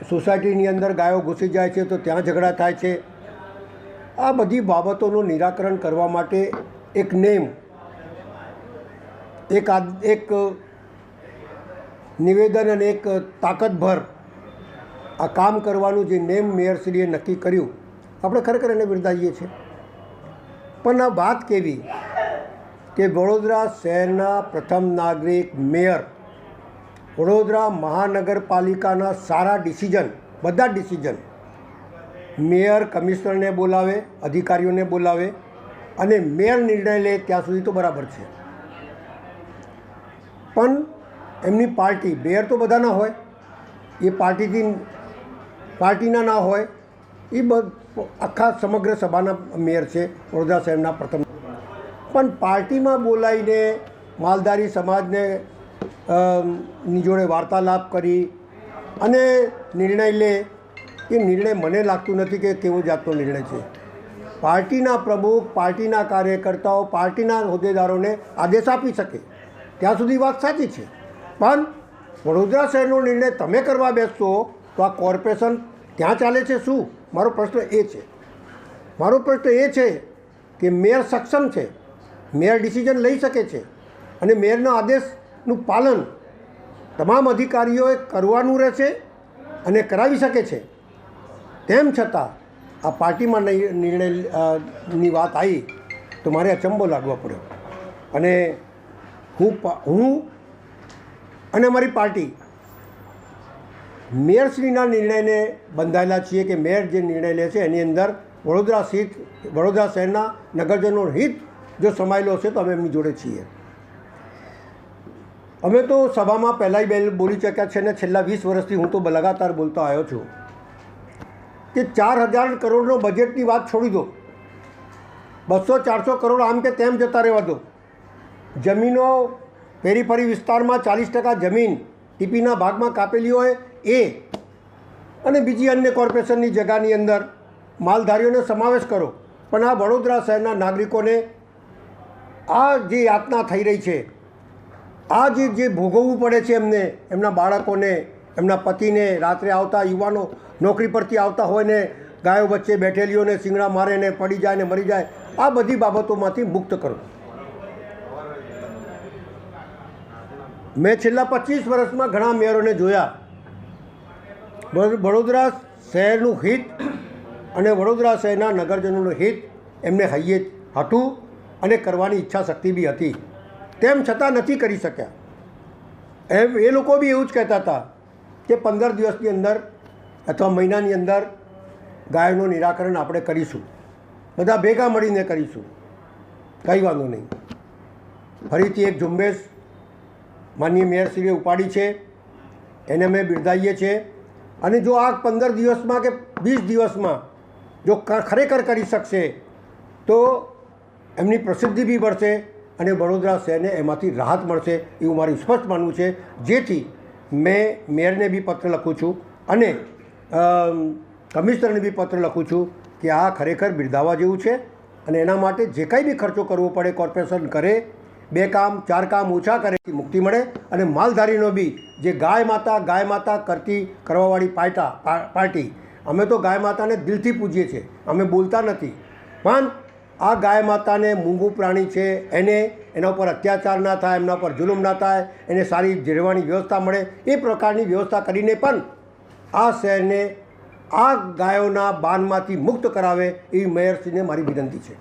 સોસાયટીની અંદર ગાયો ઘૂસી જાય છે તો ત્યાં ઝઘડા થાય છે। આ બધી બાબતોનું નિરાકરણ કરવા માટે એક નેમ, એક નિવેદન અને એક તાકતભર આ કામ કરવાનું જે નેમ મેયરશ્રીએ નક્કી કર્યું, આપણે ખરેખર એને બિરદાવીએ છીએ। પણ આ વાત કેવી કે વડોદરા શહેરના પ્રથમ નાગરિક મેયર, વડોદરા મહાનગરપાલિકાના સારા ડિસિઝન, બધા ડિસિઝન મેયર કમિશનરને બોલાવે, અધિકારીઓને બોલાવે અને મેયર નિર્ણય લે ત્યાં સુધી તો બરાબર છે। પણ એમની પાર્ટી, મેયર તો બધાના હોય, એ પાર્ટીના ના હોય, એ આખા સમગ્ર સભાના મેયર છે વડોદરા શહેરના પ્રથમ। પણ પાર્ટીમાં બોલાવીને માલધારી સમાજને ની જોડે વાર્તાલાપ કરી અને નિર્ણય લે, એ નિર્ણય મને લાગતું નથી કે કેવો જાતનો નિર્ણય છે। પાર્ટીના પ્રમુખ, પાર્ટીના કાર્યકર્તાઓ, પાર્ટીના હોદ્દેદારોને આદેશ આપી શકે ત્યાં સુધી વાત સાચી છે, પણ વડોદરા શહેરનો નિર્ણય તમે કરવા બેસશો તો આ કોર્પોરેશન ત્યાં ચાલે છે શું? મારો પ્રશ્ન એ છે। મારો પ્રશ્ન એ છે કે મેયર સક્ષમ છે, મેયર ડિસિઝન લઈ શકે છે અને મેયરના આદેશનું પાલન તમામ અધિકારીઓએ કરવાનું રહેશે અને કરાવી શકે છે। તેમ છતાં આ પાર્ટીમાં નિર્ણયની વાત આવી તો મારે અચંબો લાગવા પડ્યો અને હું અને અમારી પાર્ટી મેયરશ્રીના નિર્ણયને બંધાયેલા છીએ કે મેયર જે નિર્ણય લે છે એની અંદર વડોદરા શહેરના નગરજનોનું હિત જો સમાયેલો હશે તો અમે એમની જોડે છીએ। અમે તો સભામાં પહેલાંય બોલી ચૂક્યા છે ને છેલ્લા 20 વર્ષથી હું તો લગાતાર બોલતો આવ્યો છું કે 4000 કરોડનો બજેટની વાત છોડી દો, 200-400 કરોડ આમ કે તેમ જતા રહેવા દો. જમીનો પેરીફરી વિસ્તારમાં 40% જમીન ટીપીના ભાગમાં કાપેલી હોય એ અને બીજી અન્ય કોર્પોરેશનની જગાની અંદર માલધારીઓનો સમાવેશ કરો. પણ આ વડોદરા શહેરના નાગરિકોને આ જે યાતના થઈ રહી છે, આ જે ભોગવવું પડે છે એમને, એમના બાળકોને, એમના પતિને, રાત્રે આવતા યુવાનો નોકરી પરથી આવતા હોય ને ગાયો વચ્ચે બેઠેલીઓને શિંગડા મારે ને પડી જાય ને મરી જાય, આ બધી બાબતોમાંથી મુક્ત કરો. મેં છેલ્લા 25 વર્ષમાં ઘણા મેયરોને જોયા. વડોદરા શહેરનું હિત અને વડોદરા શહેરના નગરજનોનું હિત એમને હૈયે હતું અને કરવાની ઈચ્છા શક્તિ બી હતી, તેમ છતાં નથી કરી શક્યા. એ લોકો બી એવું જ કહેતા હતા કે 15 દિવસની અંદર અથવા મહિનાની અંદર ગાયોનું નિરાકરણ આપણે કરીશું, બધા ભેગા મળીને કરીશું. કંઈ વાંધો નહીં. ફરીથી એક ઝુંબેશ માનનીય મેયરશ્રીએ ઉપાડી છે, એને અમે બિરદાવીએ છીએ. અને જો આ 15 દિવસમાં કે 20 દિવસમાં જો ખરેખર કરી શકશે તો એમની પ્રસિદ્ધિ બી વધશે અને વડોદરા શહેરને એમાંથી રાહત મળશે એવું મારું સ્પષ્ટ માનવું છે. જેથી મેં મેયરને બી પત્ર લખું છું અને કમિશનરને બી પત્ર લખું છું કે આ ખરેખર બિરદાવવા જેવું છે અને એના માટે જે કંઈ બી ખર્ચો કરવો પડે કોર્પોરેશન કરે, 2 કામ 4 કામ ઓછા કરે, મુક્તિ મળે. અને માલધારીનો બી જે ગાય માતા કરવાવાળી પાર્ટી, અમે તો ગાય માતાને દિલથી પૂજીએ છીએ, અમે બોલતા નથી. પણ આ ગાય માતાને મૂંગું પ્રાણી છે, એના ઉપર અત્યાચાર ના થાય, એમના ઉપર જુલુમ ના થાય, એને સારી રહેવાની વ્યવસ્થા મળે, એ પ્રકારની વ્યવસ્થા કરીને પણ આ શહેરને આ ગાયોના બાનમાંથી મુક્ત કરાવે એવી મેયરશ્રીને મારી વિનંતી છે.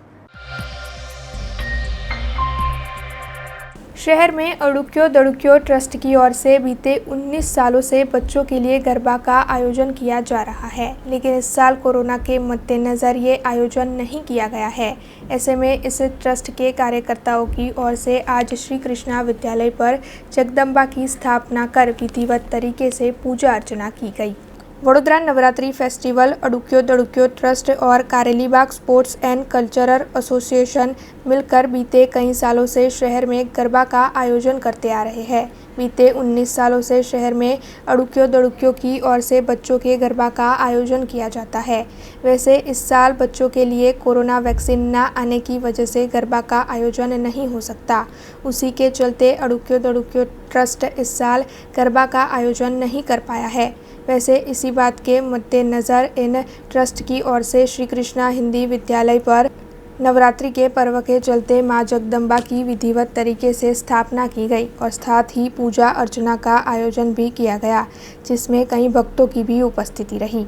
शहर में अड़ुक्यो दड़ुक्यो ट्रस्ट की ओर से बीते 19 सालों से बच्चों के लिए गरबा का आयोजन किया जा रहा है, लेकिन इस साल कोरोना के मद्देनज़र ये आयोजन नहीं किया गया है. ऐसे में इस ट्रस्ट के कार्यकर्ताओं की ओर से आज श्री कृष्णा विद्यालय पर जगदम्बा की स्थापना कर विधिवत तरीके से पूजा अर्चना की गई. वडोदरा नवरात्रि फेस्टिवल, अड़ुक्यो दड़ुक्यो ट्रस्ट और Karelibaug sports and cultural association मिलकर बीते कई सालों से शहर में गरबा का आयोजन करते आ रहे हैं. बीते 19 सालों से शहर में अड़ुक्यो दड़ुक्यो की ओर से बच्चों के गरबा का आयोजन किया जाता है. वैसे इस साल बच्चों के लिए कोरोना वैक्सीन न आने की वजह से गरबा का आयोजन नहीं हो सकता. उसी के चलते अड़ुक्यो दड़ुक्यो ट्रस्ट इस साल गरबा का आयोजन नहीं कर पाया है. वैसे इसी बात के मद्देनज़र इन ट्रस्ट की ओर से श्री कृष्णा हिंदी विद्यालय पर नवरात्रि के पर्व के चलते मां जगदम्बा की विधिवत तरीके से स्थापना की गई और साथ ही पूजा अर्चना का आयोजन भी किया गया, जिसमें कई भक्तों की भी उपस्थिति रही.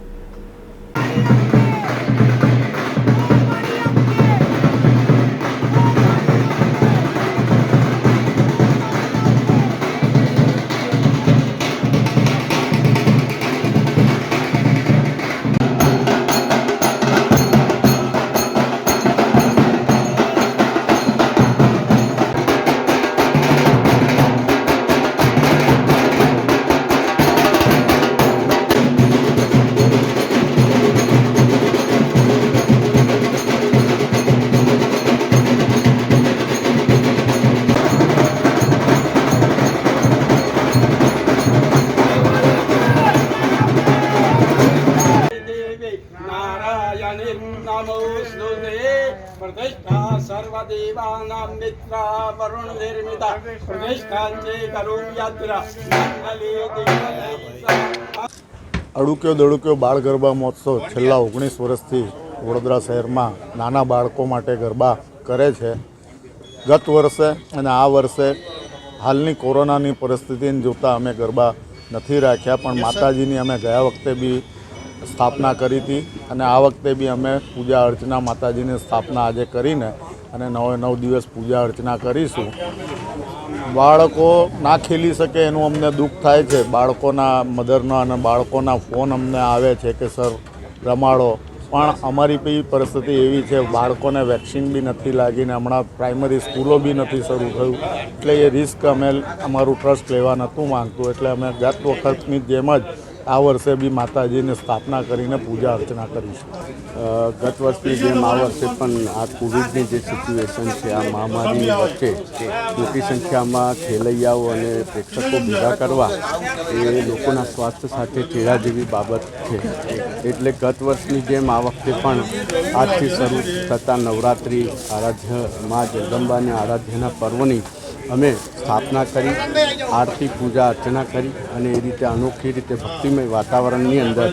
प्रतिष्ठा सर्वदेवानां मित्रा वरुण निर्मिता प्रतिष्ठांचे करोम यात्रा
અડુક્યો દડુક્યો બાળ ગરબા મહોત્સવ છેલ્લા 19 વર્ષથી વડોદરા શહેરમાં નાના બાળકો માટે ગરબા કરે છે. ગત વર્ષે અને આ વર્ષે હાલની કોરોનાની પરિસ્થિતિને જોતાં અમે ગરબા નથી રાખ્યા, પણ માતાજીની અમે ગયા વખતે બી સ્થાપના કરી હતી અને આ વખતે બી અમે પૂજા અર્ચના માતાજીની સ્થાપના આજે કરીને અને 9 દિવસ પૂજા અર્ચના કરીશું. બાળકો ના ખેલી શકે એનું અમને દુઃખ થાય છે. બાળકોના મધરના અને બાળકોના ફોન અમને આવે છે કે સર રમાડો, પણ અમારી બી પરિસ્થિતિ એવી છે, બાળકોને વેક્સિન બી નથી લાગીને હમણાં પ્રાઇમરી સ્કૂલો બી નથી શરૂ થયું, એટલે એ રિસ્ક અમે અમારું ટ્રસ્ટ લેવા નહોતું માંગતું. એટલે અમે ગત વખતની જેમ જ
આ વર્ષે બી માતાજીની સ્થાપના કરીને પૂજા અર્ચના કરીશું.
ગત વર્ષની જેમ આ વર્ષે પણ આ કોવિડની જે સિચ્યુએશન છે, આ મહામારીની વચ્ચે મોટી સંખ્યામાં ખેલૈયાઓ અને પ્રેક્ષકો ભેગા કરવા એ લોકોના સ્વાસ્થ્ય સાથે ચેડા જેવી બાબત છે. એટલે ગત વર્ષની જેમ આ વખતે પણ આજથી શરૂ થતા નવરાત્રિ આરાધ્ય મા જગદંબાની આરાધ્યના પર્વની અમે સ્થાપના કરી, આરતી પૂજા અર્ચના કરી અને એ રીતે અનોખી રીતે ભક્તિમય વાતાવરણની અંદર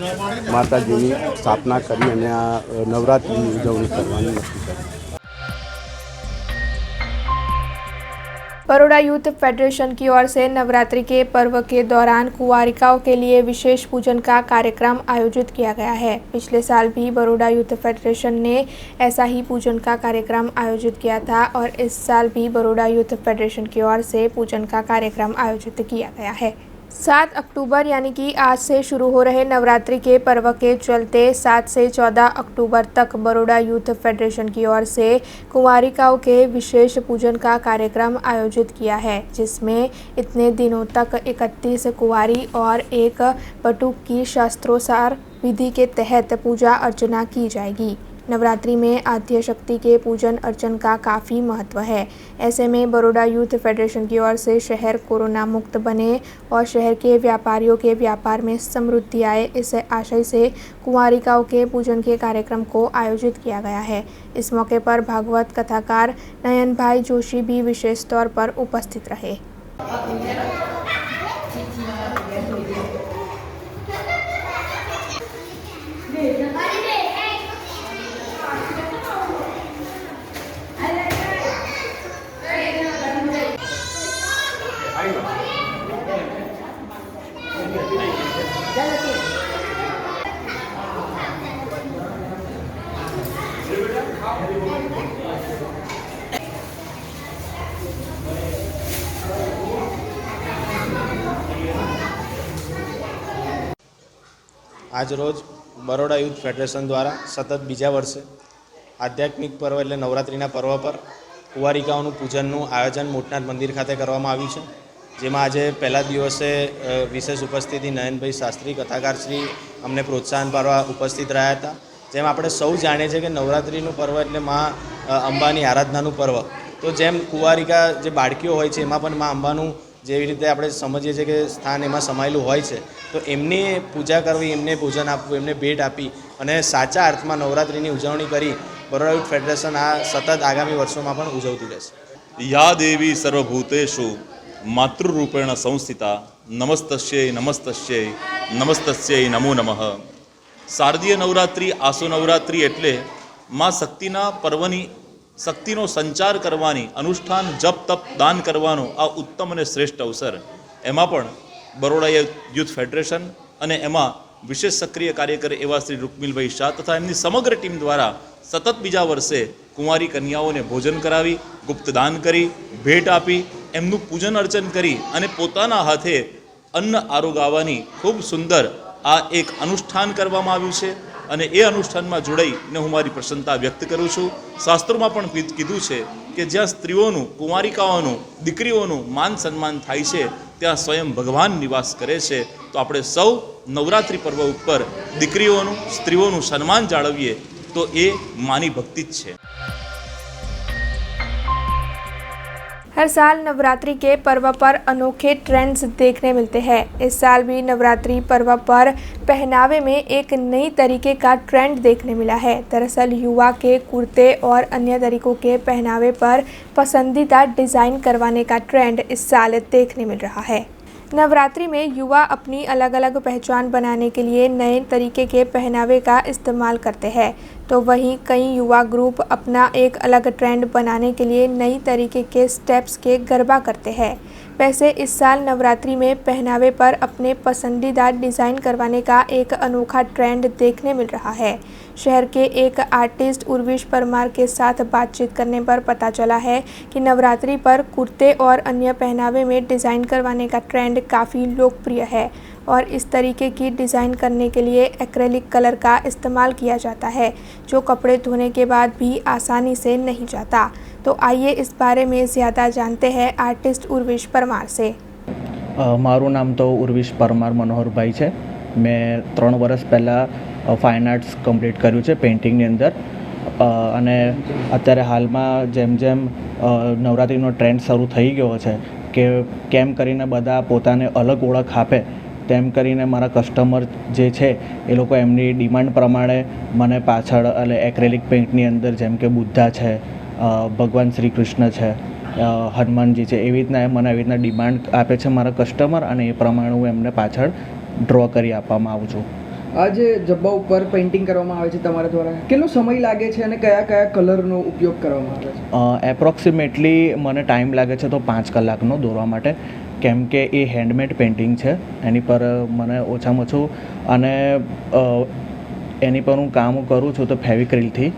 માતાજીની સ્થાપના કરી અને આ નવરાત્રિની ઉજવણી કરવાની નક્કી કરી.
बड़ौदा यूथ फेडरेशन की ओर से नवरात्रि के पर्व के दौरान कुंवारिकाओं के लिए विशेष पूजन का कार्यक्रम आयोजित किया गया है। पिछले साल भी बड़ौदा यूथ फेडरेशन ने ऐसा ही पूजन का कार्यक्रम आयोजित किया था और इस साल भी बड़ौदा यूथ फेडरेशन की ओर से पूजन का कार्यक्रम आयोजित किया गया है। 7 अक्टूबर यानी कि आज से शुरू हो रहे नवरात्रि के पर्व के चलते 7 से 14 अक्टूबर तक बड़ौदा यूथ फेडरेशन की ओर से कुंवारिकाओं के विशेष पूजन का कार्यक्रम आयोजित किया है, जिसमें इतने दिनों तक 31 कुंवारी और एक बटुक की शास्त्रोसार विधि के तहत पूजा अर्चना की जाएगी। नवरात्रि में आद्य शक्ति के पूजन अर्चन का काफ़ी महत्व है। ऐसे में बड़ौदा यूथ फेडरेशन की ओर से शहर कोरोना मुक्त बने और शहर के व्यापारियों के व्यापार में समृद्धि आए, इस आशय से कुंवारिकाओं के पूजन के कार्यक्रम को आयोजित किया गया है। इस मौके पर भागवत कथाकार नयन भाई जोशी भी विशेष तौर पर उपस्थित रहे।
आज रोज बड़ौदा यूथ फेडरेशन द्वारा सतत बीजा वर्षे आध्यात्मिक पर्व एटले नवरात्रिना पर्व पर कुंवारिकाओनुं पूजननुं आयोजन मोटनाथ मंदिर खाते करवामां आव्युं छे, जेमां आज पहला दिवसे विशेष उपस्थिति नयनभाई शास्त्री कथाकार श्री अमने प्रोत्साहन पाडवा उपस्थित रह्या हता। जेम आपणे सौ जाणीए छीए के नवरात्रिनुं पर्व एटले मां अंबानी आराधनानुं पर्व, तो जेम कुंवारिका जे बाळकीओ होय छे एमां पण मां अंबानुं जेवी रीते આપણે સમજીએ છીએ કે સ્થાન એમાં સમાયેલું હોય છે, તો એમની પૂજા કરવી, એમને ભોજન આપવું, એમને ભેટ આપી અને સાચા અર્થમાં નવરાત્રિની ઉજવણી કરી બરોડા યુથ ફેડરેશન આ સતત આગામી વર્ષોમાં પણ ઉજવતી રહેશે.
या देवी सर्वभूतेषु मातृरूपेण संस्थिता नमस्तस्यै नमस्तस्यै नमस्तस्यै नमो नमः. शारदीय नवरात्रि आसो नवरात्रि एटले मां शक्तिना पर्वनी शक्तिनो संचार करवानी अनुष्ठान जप तप दान करवानो आ उत्तम और श्रेष्ठ अवसर। एमां पण बड़ौदा यूथ फेडरेशन अने एमां विशेष सक्रिय कार्यकर एवा श्री रुक्मिलभाई शाह तथा एमनी समग्र टीम द्वारा सतत बीजा वर्षे कुंवारी कन्याओने भोजन करावी, गुप्तदान करी, भेट आपी, एमनुं पूजन अर्चन करी अने पोताना हाथे अन्न आरोगावानी खूब सुंदर आ एक अनुष्ठान करवामां आव्युं छे અને એ અનુષ્ઠાનમાં જોડાઈને હું મારી પ્રસન્નતા વ્યક્ત કરું છું. શાસ્ત્રોમાં પણ કીધું છે કે જ્યાં સ્ત્રીઓનું, કુંવારિકાઓનું, દીકરીઓનું માન સન્માન થાય છે ત્યાં સ્વયં ભગવાન નિવાસ કરે છે. તો આપણે સૌ નવરાત્રિ પર્વ ઉપર દીકરીઓનું, સ્ત્રીઓનું સન્માન જાળવીએ તો એ માની ભક્તિ જ છે.
हर साल नवरात्रि के पर्व पर अनोखे ट्रेंड्स देखने मिलते हैं। इस साल भी नवरात्रि पर्व पर पहनावे में एक नई तरीके का ट्रेंड देखने मिला है। दरअसल युवा के कुर्ते और अन्य तरीकों के पहनावे पर पसंदीदा डिज़ाइन करवाने का ट्रेंड इस साल देखने मिल रहा है। नवरात्रि में युवा अपनी अलग अलग पहचान बनाने के लिए नए तरीके के पहनावे का इस्तेमाल करते हैं, तो वहीं कई युवा ग्रुप अपना एक अलग ट्रेंड बनाने के लिए नई तरीके के स्टेप्स के गरबा करते हैं। वैसे इस साल नवरात्रि में पहनावे पर अपने पसंदीदा डिज़ाइन करवाने का एक अनोखा ट्रेंड देखने मिल रहा है। शहर के एक आर्टिस्ट उर्विश परमार के साथ बातचीत करने पर पता चला है कि नवरात्रि पर कुर्ते और अन्य पहनावे में डिज़ाइन करवाने का ट्रेंड काफ़ी लोकप्रिय है और इस तरीके की डिज़ाइन करने के लिए एक्रेलिक कलर का इस्तेमाल किया जाता है, जो कपड़े धोने के बाद भी आसानी से नहीं जाता। तो आइए इस बारे में ज़्यादा जानते हैं आर्टिस्ट उर्विश परमार से।
मारू नाम तो उर्विश परमार मनोहर भाई है। મેં 3 વર્ષ પહેલાં ફાઇન આર્ટ્સ કમ્પ્લીટ કર્યું છે પેઇન્ટિંગની અંદર અને અત્યારે હાલમાં જેમ જેમ નવરાત્રિનો ટ્રેન્ડ શરૂ થઈ ગયો છે કે કેમ કરીને બધા પોતાને અલગ ઓળખ આપે તેમ કરીને મારા કસ્ટમર જે છે એ લોકો એમની ડિમાન્ડ પ્રમાણે મને પાછળ એટલે એક્રેલિક પેઇન્ટની અંદર જેમ કે બુદ્ધા છે, ભગવાન શ્રી કૃષ્ણ છે, હનુમાનજી છે, એવી રીતના મને એવી રીતના ડિમાન્ડ આપે છે મારા કસ્ટમર અને એ પ્રમાણે હું એમને પાછળ ડ્રો કરી આપવામાં આવું છું.
આ જે જબ્બા ઉપર પેઇન્ટિંગ કરવામાં આવે છે તમારા દ્વારા કેટલો સમય લાગે છે અને કયા કયા કલરનો ઉપયોગ કરવામાં આવે છે?
એપ્રોક્સિમેટલી મને ટાઈમ લાગે છે તો 5 કલાકનો દોરવા માટે, કેમ કે એ હેન્ડમેડ પેઇન્ટિંગ છે. એની પર મને ઓછામાં ઓછું અને એની પર હું કામ કરું છું તો ફેવિક્રિલથી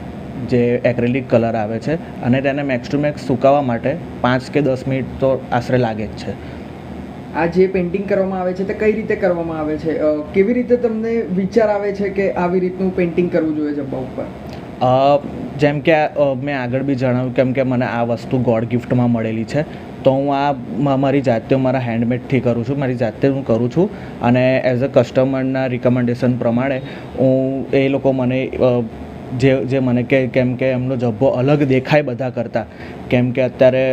જે એક્રેલિક કલર આવે છે અને તેને મેક્સ ટુ મેક્સ સુકાવવા માટે 5 કે 10 મિનિટ તો આશરે લાગે જ છે.
આ જે પેઇન્ટિંગ કરવામાં આવે છે તે કઈ રીતે કરવામાં આવે છે? કેવી રીતે તમને વિચાર આવે છે કે આવી રીતનું પેઇન્ટિંગ કરવું જોઈએ જબ્બા ઉપર?
જેમ કે મેં આગળ બી જણાવ્યું કેમ કે મને આ વસ્તુ ગોડ ગિફ્ટમાં મળેલી છે તો હું આ મારી જાતે મારા હેન્ડમેડથી કરું છું, મારી જાતે હું કરું છું અને એઝ અ કસ્ટમરના રિકમેન્ડેશન પ્રમાણે હું એ લોકો મને જે મને કે કેમ કે એમનો જબ્બો અલગ દેખાય બધા કરતાં, કેમ કે અત્યારે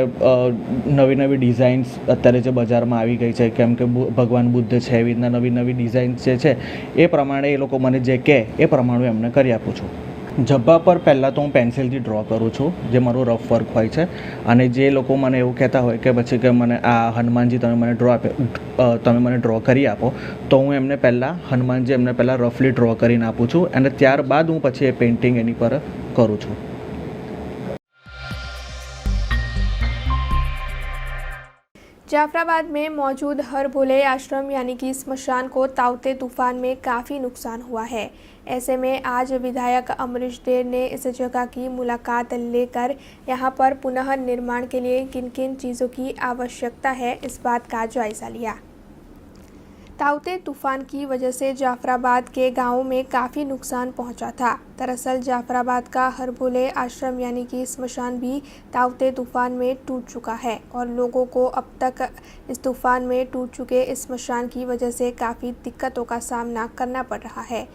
નવી નવી ડિઝાઇન્સ અત્યારે જે બજારમાં આવી ગઈ છે, કેમ કે ભગવાન બુદ્ધ છે, એવી રીતના નવી નવી ડિઝાઇન્સ જે છે એ પ્રમાણે એ લોકો મને જે કહે એ પ્રમાણે હું એમને કરી આપું છું. જબ્બા પર પહેલાં તો હું પેન્સિલથી ડ્રો કરું છું, જે મારું રફ વર્ક હોય છે. અને જે લોકો મને એવું કહેતા હોય કે પછી કે મને આ હનુમાનજી તમે મને ડ્રો કરી આપો, તો હું એમને પહેલાં હનુમાનજી એમને પહેલાં રફલી ડ્રો કરીને આપું છું અને ત્યારબાદ હું પછી એ પેઇન્ટિંગ એની પર કરું છું.
जाफराबाद में मौजूद हर भोले आश्रम यानी कि स्मशान को ताउते तूफान में काफ़ी नुकसान हुआ है. ऐसे में आज विधायक अमरीश देर ने इस जगह की मुलाकात लेकर यहाँ पर पुनः निर्माण के लिए किन किन चीज़ों की आवश्यकता है इस बात का जायज़ा लिया. ताउते तूफान की वजह से जाफराबाद के गांवों में काफ़ी नुकसान पहुंचा था. दरअसल जाफराबाद का हर भोले आश्रम यानी कि स्मशान भी ताउते तूफान में टूट चुका है और लोगों को अब तक इस तूफान में टूट चुके इस स्मशान की वजह से काफ़ी दिक्कतों का सामना करना पड़ रहा है.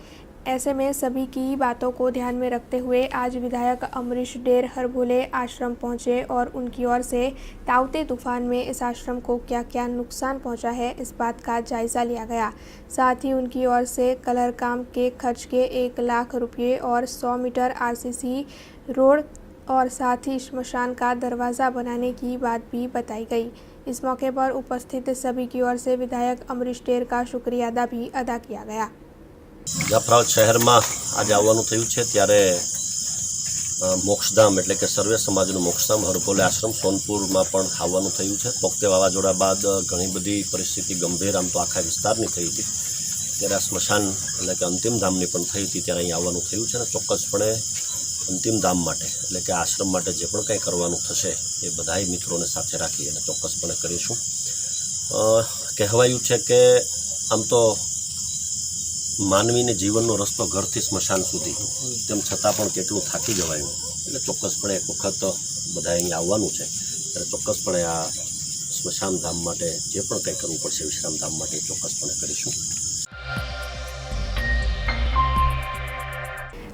ऐसे में सभी की बातों को ध्यान में रखते हुए आज विधायक अमरीश देर हर भोले आश्रम पहुंचे और उनकी ओर से ताउते तूफान में इस आश्रम को क्या क्या नुकसान पहुंचा है इस बात का जायज़ा लिया गया. साथ ही उनकी ओर से कलर काम के खर्च के 1 लाख रुपये और 100 मीटर RCC रोड और साथ ही श्मशान का दरवाज़ा बनाने की बात भी बताई गई. इस मौके पर उपस्थित सभी की ओर से विधायक अमरीश देर का शुक्रिया भी अदा किया गया.
જાફરાબાદ શહેરમાં આજે આવવાનું થયું છે ત્યારે મોક્ષધામ એટલે કે સર્વે સમાજનું મોક્ષધામ હરભોલે આશ્રમ સોનપુરમાં પણ આવવાનું થયું છે. પોખતે વાવાઝોડા બાદ ઘણી બધી પરિસ્થિતિ ગંભીર આમ તો આખા વિસ્તારની થઈ હતી, ત્યારે આ સ્મશાન એટલે કે અંતિમ ધામની પણ થઈ હતી, ત્યારે અહીં આવવાનું થયું છે. અને ચોક્કસપણે અંતિમ ધામ માટે એટલે કે આશ્રમ માટે જે પણ કંઈ કરવાનું થશે એ બધાય મિત્રોને સાથે રાખી અને ચોક્કસપણે કરીશું. કહેવાયું છે કે આમ તો માનવીને જીવનનો રસ્તો ઘરથી સ્મશાન સુધી, તેમ છતાં પણ કેટલું થાકી જવાયું. એટલે ચોક્કસપણે એક વખત બધાએ અહીં આવવાનું છે, ત્યારે ચોક્કસપણે આ સ્મશાન ધામ માટે જે પણ કંઈ કરવું પડશે વિશ્રામ ધામ માટે ચોક્કસપણે કરીશું.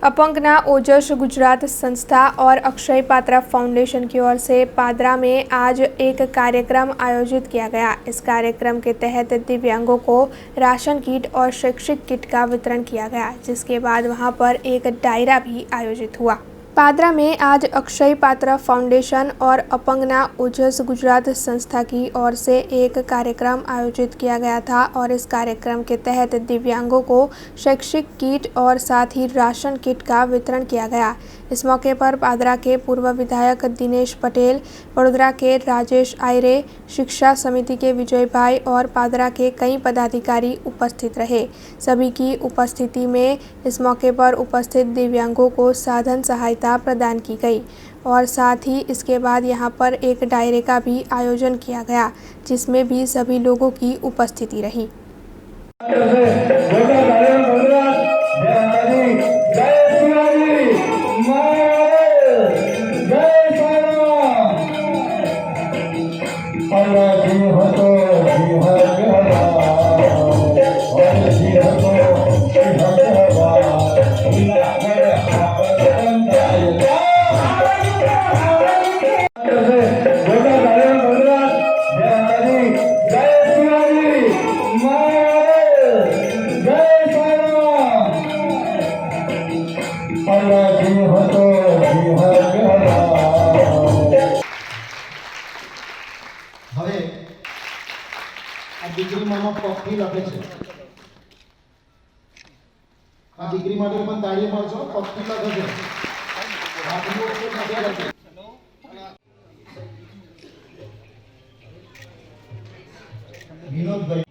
अपंगना ओजस गुजरात संस्था और अक्षय पात्रा फाउंडेशन की ओर से पादरा में आज एक कार्यक्रम आयोजित किया गया. इस कार्यक्रम के तहत दिव्यांगों को राशन किट और शैक्षिक किट का वितरण किया गया, जिसके बाद वहां पर एक डायरा भी आयोजित हुआ. पादरा में आज अक्षय पात्रा फाउंडेशन और अपंगना ओजस गुजरात संस्था की ओर से एक कार्यक्रम आयोजित किया गया था और इस कार्यक्रम के तहत दिव्यांगों को शैक्षिक किट और साथ ही राशन किट का वितरण किया गया. इस मौके पर पादरा के पूर्व विधायक दिनेश पटेल, वडोदरा के राजेश आयरे, शिक्षा समिति के विजय भाई और पादरा के कई पदाधिकारी उपस्थित रहे. सभी की उपस्थिति में इस मौके पर उपस्थित दिव्यांगों को साधन सहायता प्रदान की गई और साथ ही इसके बाद यहाँ पर एक डायरे का भी आयोजन किया गया, जिसमें भी सभी लोगों की उपस्थिति रही.
Allah હવે આ દીકરીમાં પગથી લખે છે. આ દીકરી માટે પણ તાળી મળશો. પગથી લખે છે. વિનોદભાઈ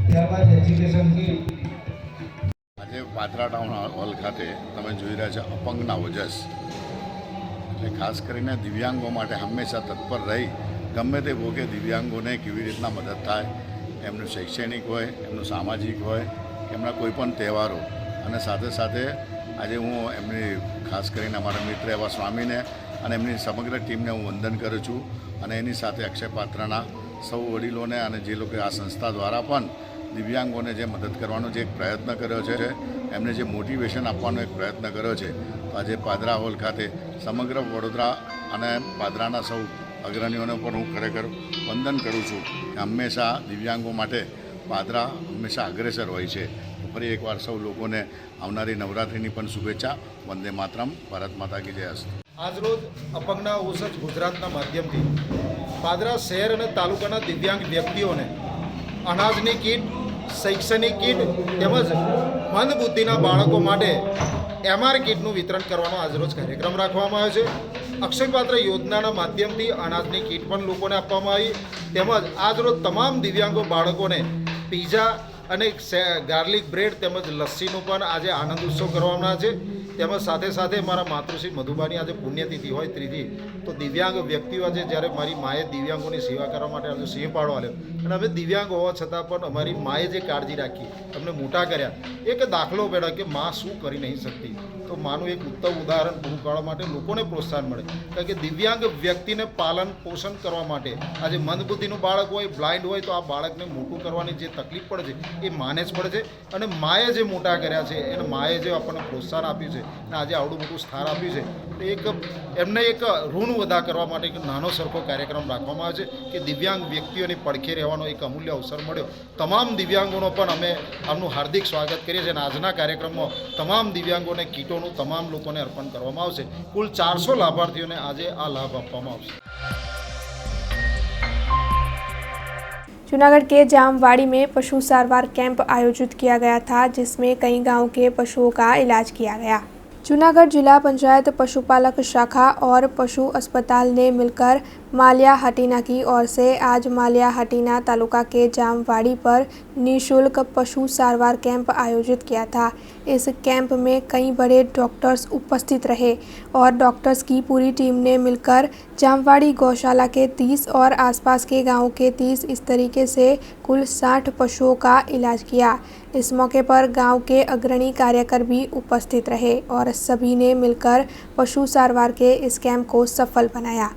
ત્યારબાદ એજ્યુકેશનથી
આજે પાદરા ટાઉન હોલ ખાતે તમે જોઈ રહ્યા છો અપંગના ઓજસ, એટલે ખાસ કરીને દિવ્યાંગો માટે હંમેશા તત્પર રહી ગમે તે ભોગે દિવ્યાંગોને કેવી રીતના મદદ થાય, એમનું શૈક્ષણિક હોય, એમનું સામાજિક હોય, એમના કોઈપણ તહેવારો, અને સાથે સાથે આજે હું એમની ખાસ કરીને અમારા મિત્ર એવા સ્વામીને અને એમની સમગ્ર ટીમને હું વંદન કરું છું. અને એની સાથે અક્ષય પાત્રના સૌ વડીલોને અને જે લોકો આ સંસ્થા દ્વારા પણ દિવ્યાંગોને જે મદદ કરવાનો જે એક પ્રયત્ન કર્યો છે, એમને જે મોટિવેશન આપવાનો એક પ્રયત્ન કર્યો છે, તો આજે પાદરા હોલ ખાતે સમગ્ર વડોદરા અને પાદરાના સૌ અગ્રણીઓને પણ હું ખરેખર વંદન કરું છું કે હંમેશા દિવ્યાંગો માટે પાદરા હંમેશા અગ્રેસર હોય છે. તો ફરી એકવાર સૌ લોકોને આવનારી નવરાત્રિની પણ શુભેચ્છા. વંદે માતરમ. ભારત માતા કી જય અસ્તુ.
આજરોજ અપંગના ઓસજ ગુજરાતના માધ્યમથી પાદરા શહેર અને તાલુકાના દિવ્યાંગ વ્યક્તિઓને અનાજની કીટ, શૈક્ષણિક કીટ તેમજ મંદબુદ્ધિના બાળકો માટે MR કીટનું વિતરણ કરવાનો આજરોજ કાર્યક્રમ રાખવામાં આવ્યો છે. અક્ષયપાત્ર યોજનાના માધ્યમથી અનાજની કીટ પણ લોકોને આપવામાં આવી, તેમજ આજરોજ તમામ દિવ્યાંગો બાળકોને પીઝા અને ગાર્લિક બ્રેડ તેમજ લસ્સીનું પણ આજે આનંદ ઉત્સવ કરવામાં આવે છે. તેમજ સાથે સાથે મારા માતૃશ્રી મધુબાની આજે પુણ્યતિથિ હોય ત્રીજી, તો દિવ્યાંગ વ્યક્તિઓ આજે જ્યારે મારી માએ દિવ્યાંગોની સેવા કરવા માટે આજે સિંહ પાડો આલ્યો, અને અમે દિવ્યાંગ હોવા છતાં પણ અમારી માએ જે કાળજી રાખી, અમને મોટા કર્યા, એક દાખલો પેડા કે માં શું કરી નહીં શકતી. તો માનું એક ઉત્તમ ઉદાહરણ પૂરું પાડવા માટે લોકોને પ્રોત્સાહન મળે, કારણ કે દિવ્યાંગ વ્યક્તિને પાલન પોષણ કરવા માટે આજે મંદબુદ્ધિનું બાળક હોય, બ્લાઇન્ડ હોય, તો આ બાળકને મોટું કરવાની જે તકલીફ પડે છે એ માને જ પડે છે. અને માએ જે મોટા કર્યા છે એને માએ જે આપણને પ્રોત્સાહન આપ્યું છે અને આજે આવડું મોટું સ્થાન આપ્યું છે, તો એક એમને એક ઋણ અદા કરવા માટે એક નાનો સરખો કાર્યક્રમ રાખવામાં આવે છે કે દિવ્યાંગ વ્યક્તિઓની પડખે રહેવાનો એક અમૂલ્ય અવસર મળ્યો. તમામ દિવ્યાંગોનો પણ અમે આમનું હાર્દિક સ્વાગત કરીએ છીએ અને આજના કાર્યક્રમમાં તમામ દિવ્યાંગોને કીટોનું તમામ લોકોને અર્પણ કરવામાં આવશે. કુલ 400 લાભાર્થીઓને આજે આ લાભ આપવામાં આવશે.
जूनागढ़ के जामवाड़ी में पशु सारवार कैंप आयोजित किया गया था, जिसमें कई गांव के पशुओं का इलाज किया गया। जूनागढ़ जिला पंचायत पशुपालक शाखा और पशु अस्पताल ने मिलकर मालिया हटीना की ओर से आज मालिया हटीना तालुका के जामवाड़ी पर निःशुल्क पशु सारवार कैंप आयोजित किया था। इस कैंप में कई बड़े डॉक्टर्स उपस्थित रहे और डॉक्टर्स की पूरी टीम ने मिलकर जामवाड़ी गौशाला के 30 और आसपास के गांवों के 30 इस तरीके से कुल 60 पशुओं का इलाज किया। इस मौके पर गांव के अग्रणी कार्यकर भी उपस्थित रहे और सभी ने मिलकर पशु सारवार के इस कैंप को सफल बनाया।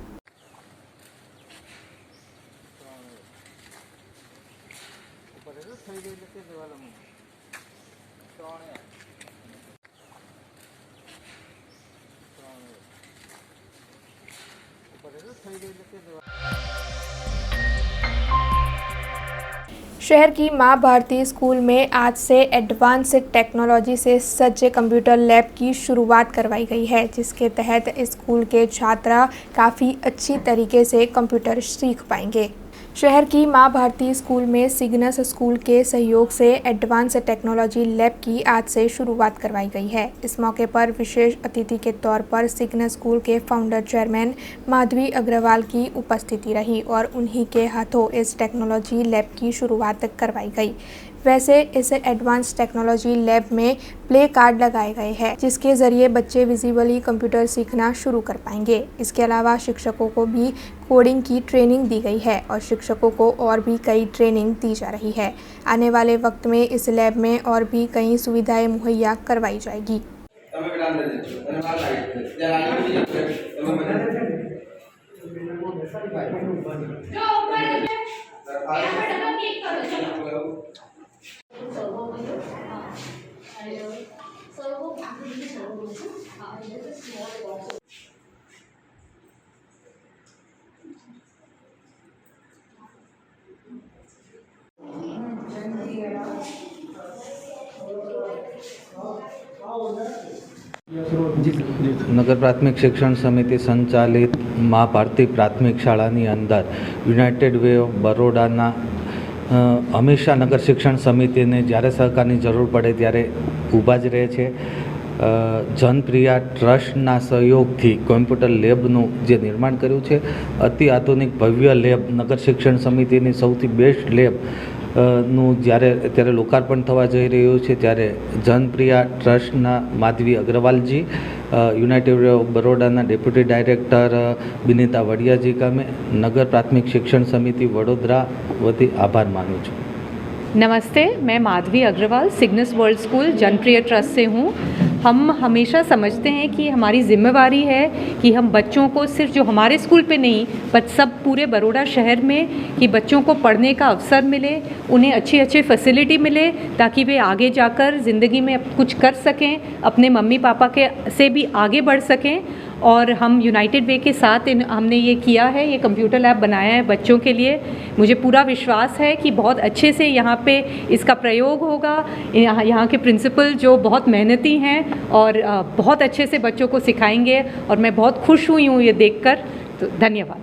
शहर की मां भारती स्कूल में आज से एडवांस टेक्नोलॉजी से सज्ज कंप्यूटर लैब की शुरुआत करवाई गई है, जिसके तहत स्कूल के छात्र काफ़ी अच्छी तरीके से कंप्यूटर सीख पाएंगे। शहर की मां भारती स्कूल में सिग्नस स्कूल के सहयोग से एडवांस टेक्नोलॉजी लैब की आज से शुरुआत करवाई गई है। इस मौके पर विशेष अतिथि के तौर पर सिग्नस स्कूल के फाउंडर चेयरमैन माधवी अग्रवाल की उपस्थिति रही और उन्हीं के हाथों इस टेक्नोलॉजी लैब की शुरुआत करवाई गई। वैसे इस एडवांस टेक्नोलॉजी लैब में प्ले कार्ड लगाए गए हैं, जिसके ज़रिए बच्चे विजिबली कंप्यूटर सीखना शुरू कर पाएंगे। इसके अलावा शिक्षकों को भी कोडिंग की ट्रेनिंग दी गई है और शिक्षकों को और भी कई ट्रेनिंग दी जा रही है। आने वाले वक्त में इस लैब में और भी कई सुविधाएं मुहैया करवाई जाएगी।
નગર પ્રાથમિક શિક્ષણ સમિતિ સંચાલિત મા ભારતી પ્રાથમિક શાળાની અંદર યુનાઇટેડ વે ઓફ બરોડાના હંમેશા નગર શિક્ષણ સમિતિને જ્યારે સહકારની જરૂર પડે ત્યારે ઊભા જ રહે છે. જનપ્રિયા ટ્રસ્ટના સહયોગથી કોમ્પ્યુટર લેબનું જે નિર્માણ કર્યું છે, અતિ આધુનિક ભવ્ય લેબ, નગર શિક્ષણ સમિતિની સૌથી બેસ્ટ લેબ નું જ્યારે અત્યારે લોકાર્પણ થવા જઈ રહ્યું છે, ત્યારે જનપ્રિયા ટ્રસ્ટના માધવી અગ્રવાલજી, યુનાઇટેડ વે ઓફ બરોડાના ડેપ્યુટી ડાયરેક્ટર બિનિતા વડિયાજી કામે નગર પ્રાથમિક शिक्षण समिति वडोदरा वती आभार मानूँ छूँ.
नमस्ते, मैं Madhavi Agrawal Cygnus world school Janpriya trust से हूँ. हम हमेशा समझते हैं कि हमारी जिम्मेवारी है कि हम बच्चों को सिर्फ जो हमारे स्कूल पे नहीं बट सब पूरे बड़ौदा शहर में कि बच्चों को पढ़ने का अवसर मिले, उन्हें अच्छी फैसिलिटी मिले ताकि वे आगे जाकर ज़िंदगी में कुछ कर सकें, अपने मम्मी पापा के से भी आगे बढ़ सकें. और हम यूनाइटेड वे के साथ हमने ये किया है, ये कंप्यूटर लैब बनाया है बच्चों के लिए. मुझे पूरा विश्वास है कि बहुत अच्छे से यहाँ पे इसका प्रयोग होगा. यहाँ के प्रिंसिपल जो बहुत मेहनती हैं और बहुत अच्छे से बच्चों को सिखाएंगे और मैं बहुत खुश हुई हूँ ये देखकर. तो धन्यवाद.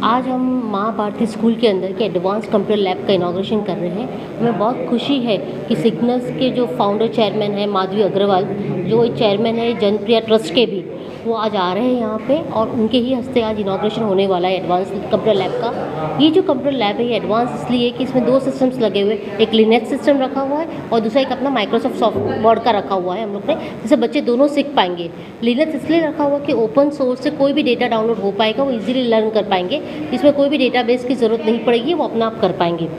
आज हम माँ भारती स्कूल के अंदर के एडवांस कंप्यूटर लैब का इनॉग्रेशन कर रहे हैं. हमें बहुत खुशी है कि सिग्नस के जो फाउंडर चेयरमैन है माधवी अग्रवाल, जो चेयरमैन है जनप्रिया ट्रस्ट के भी, वो आज आ रहे हैं यहाँ पे और उनके ही हस्ते आज इनॉग्रेशन होने वाला है एडवांस कंप्यूटर लैब का. ये जो कंप्यूटर लैब है ये एडवांस इसलिए कि इसमें 2 सिस्टम्स लगे हुए, एक लिनक्स सिस्टम रखा हुआ है और दूसरा एक अपना माइक्रोसॉफ्ट सॉफ्टवर्ड का रखा हुआ है हम लोग ने, जिससे बच्चे दोनों सीख पाएंगे. लिनक्स इसलिए रखा हुआ कि ओपन सोर्स से कोई भी डेटा डाउनलोड हो पाएगा, वो इजीली लर्न कर पाएंगे, इसमें कोई भी डेटाबेस की ज़रूरत नहीं पड़ेगी, वो अपना आप कर पाएंगे.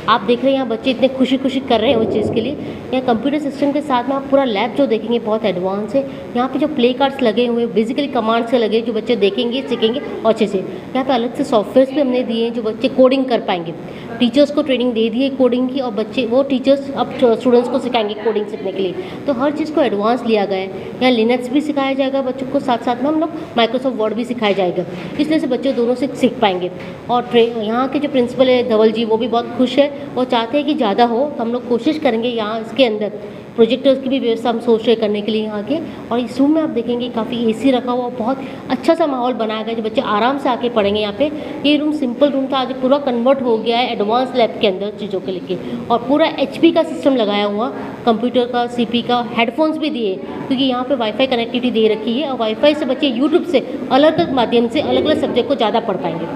आप देख रहे हैं यहाँ बच्चे इतने खुशी कर रहे हैं उस चीज़ के लिए. यहाँ कंप्यूटर सिस्टम के साथ में आप पूरा लैब जो देखेंगे बहुत एडवांस है. यहाँ पे जो प्ले कार्ड्स लगे हुए हैं बेसिकली कमांड से लगे, जो बच्चे देखेंगे सीखेंगे और अच्छे से. यहाँ पे अलग से सॉफ्टवेयर्स भी हमने दिए हैं जो बच्चे कोडिंग कर पाएंगे. टीचर्स को ट्रेनिंग दे दी है कोडिंग की और बच्चे वो टीचर्स अब स्टूडेंट्स को सिखाएंगे कोडिंग सीखने के लिए. तो हर चीज़ को एडवांस लिया गया है. यहाँ लिनक्स भी सिखाया जाएगा बच्चों को, साथ साथ में हम लोग माइक्रोसॉफ्ट वर्ड भी सिखाया जाएगा, इसलिए से बच्चे दोनों से सीख पाएंगे. और यहाँ के जो प्रिंसिपल है धवल जी, वो भी बहुत खुश है, वो चाहते हैं कि ज़्यादा हो. हम लोग कोशिश करेंगे यहाँ इसके अंदर प्रोजेक्टर्स की भी व्यवस्था हम सोच रहे करने के लिए यहाँ के. और इस रूम में आप देखेंगे काफ़ी एसी रखा हुआ, बहुत अच्छा सा माहौल बनाया गया जो बच्चे आराम से आके पढ़ेंगे यहाँ पे. ये रूम सिंपल रूम था, आज पूरा कन्वर्ट हो गया है एडवांस लैब के अंदर चीज़ों के लेके. और पूरा HP का सिस्टम लगाया हुआ, कंप्यूटर का, CP का, हेडफोन्स भी दिए क्योंकि यहाँ पे वाईफाई कनेक्टिविटी दे रखी है और वाईफाई से बच्चे यूट्यूब से अलग अलग माध्यम से अलग अलग सब्जेक्ट को ज़्यादा पढ़ पाएंगे.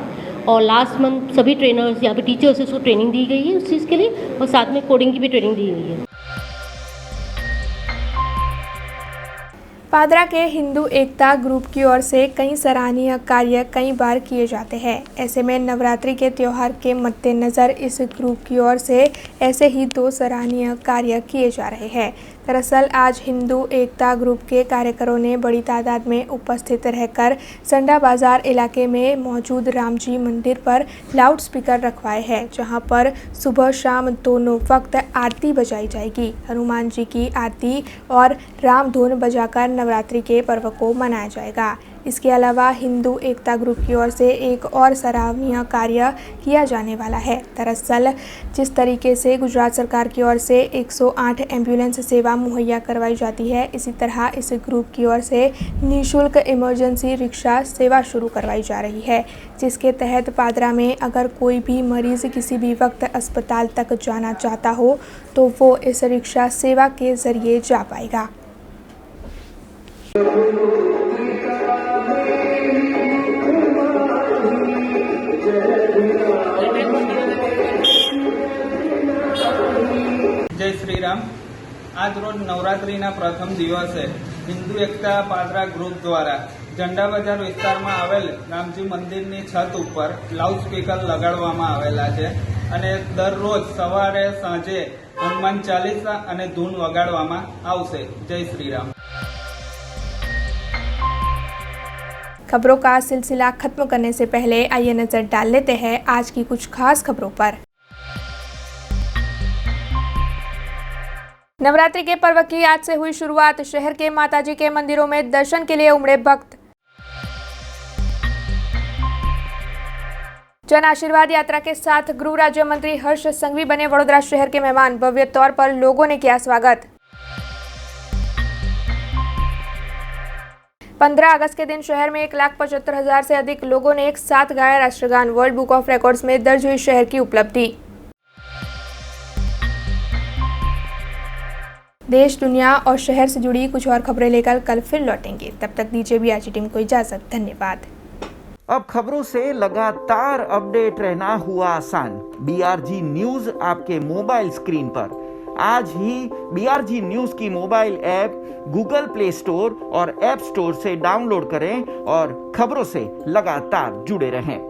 और लास्ट मंथ सभी ट्रेनर्स यहाँ पे टीचर्स उसको ट्रेनिंग दी गई है उस चीज़ के लिए और साथ में कोडिंग की भी ट्रेनिंग दी गई है.
पादरा के हिंदू एकता ग्रुप की ओर से कई सराहनीय कार्य कई बार किए जाते हैं. ऐसे में नवरात्रि के त्यौहार के मद्देनज़र इस ग्रुप की ओर से ऐसे ही 2 सराहनीय कार्य किए जा रहे हैं. दरअसल आज हिंदू एकता ग्रुप के कार्यकरों ने बड़ी तादाद में उपस्थित रहकर संडा बाजार इलाके में मौजूद रामजी मंदिर पर लाउड स्पीकर रखवाए हैं, जहां पर सुबह शाम दोनों वक्त आरती बजाई जाएगी. हनुमान जी की आरती और राम धुन बजाकर नवरात्रि के पर्व को मनाया जाएगा. इसके अलावा हिंदू एकता ग्रुप की ओर से एक और सराहनीय कार्य किया जाने वाला है. दरअसल जिस तरीके से गुजरात सरकार की ओर से 108 एम्बुलेंस सेवा मुहैया करवाई जाती है, इसी तरह इस ग्रुप की ओर से निःशुल्क इमरजेंसी रिक्शा सेवा शुरू करवाई जा रही है, जिसके तहत पादरा में अगर कोई भी मरीज़ किसी भी वक्त अस्पताल तक जाना चाहता हो तो वो इस रिक्शा सेवा के ज़रिए जा पाएगा.
जय श्री राम. आज रोज नवरात्रिना प्रथम दिवसे हिंदू एकता पादरा ग्रुप द्वारा झंडा बजार विस्ताરમાં આવેલ રામજી મંદિરની છત ઉપર લાઉડ સ્પીકર લગાડવામાં આવેલા છે અને દરરોજ સવારે સાંજે હનુમાન ચાલીસા અને ધૂન વગાડવામાં આવશે. જય શ્રી રામ.
खबरों का सिलसिला खत्म करने से पहले आइए नजर डाल लेते हैं आज की कुछ खास खबरों पर. नवरात्रि के पर्व की आज से हुई शुरुआत. शहर के माताजी के मंदिरों में दर्शन के लिए उमड़े भक्त. जन आशीर्वाद यात्रा के साथ गृह राज्य मंत्री हर्ष संघवी बने वडोदरा शहर के मेहमान. भव्य तौर पर लोगों ने किया स्वागत. 15 अगस्त के दिन शहर में 1,75,000 से अधिक लोगों ने एक साथ गाया राष्ट्रगान। वर्ल्ड बुक ऑफ रिकॉर्ड्स में दर्ज हुई शहर की उपलब्धि। देश, दुनिया और शहर से जुड़ी कुछ और खबरें लेकर कल फिर लौटेंगे। तब तक दीजिए BRG टीम को इजाजत। धन्यवाद।
अब खबरों से लगातार अपडेट रहना हुआ आसान। BRG न्यूज आपके मोबाइल स्क्रीन पर। आज ही BRG न्यूज की mobile app Google play store और ऐप स्टोर से डाउनलोड करें और खबरों से लगातार जुड़े रहें।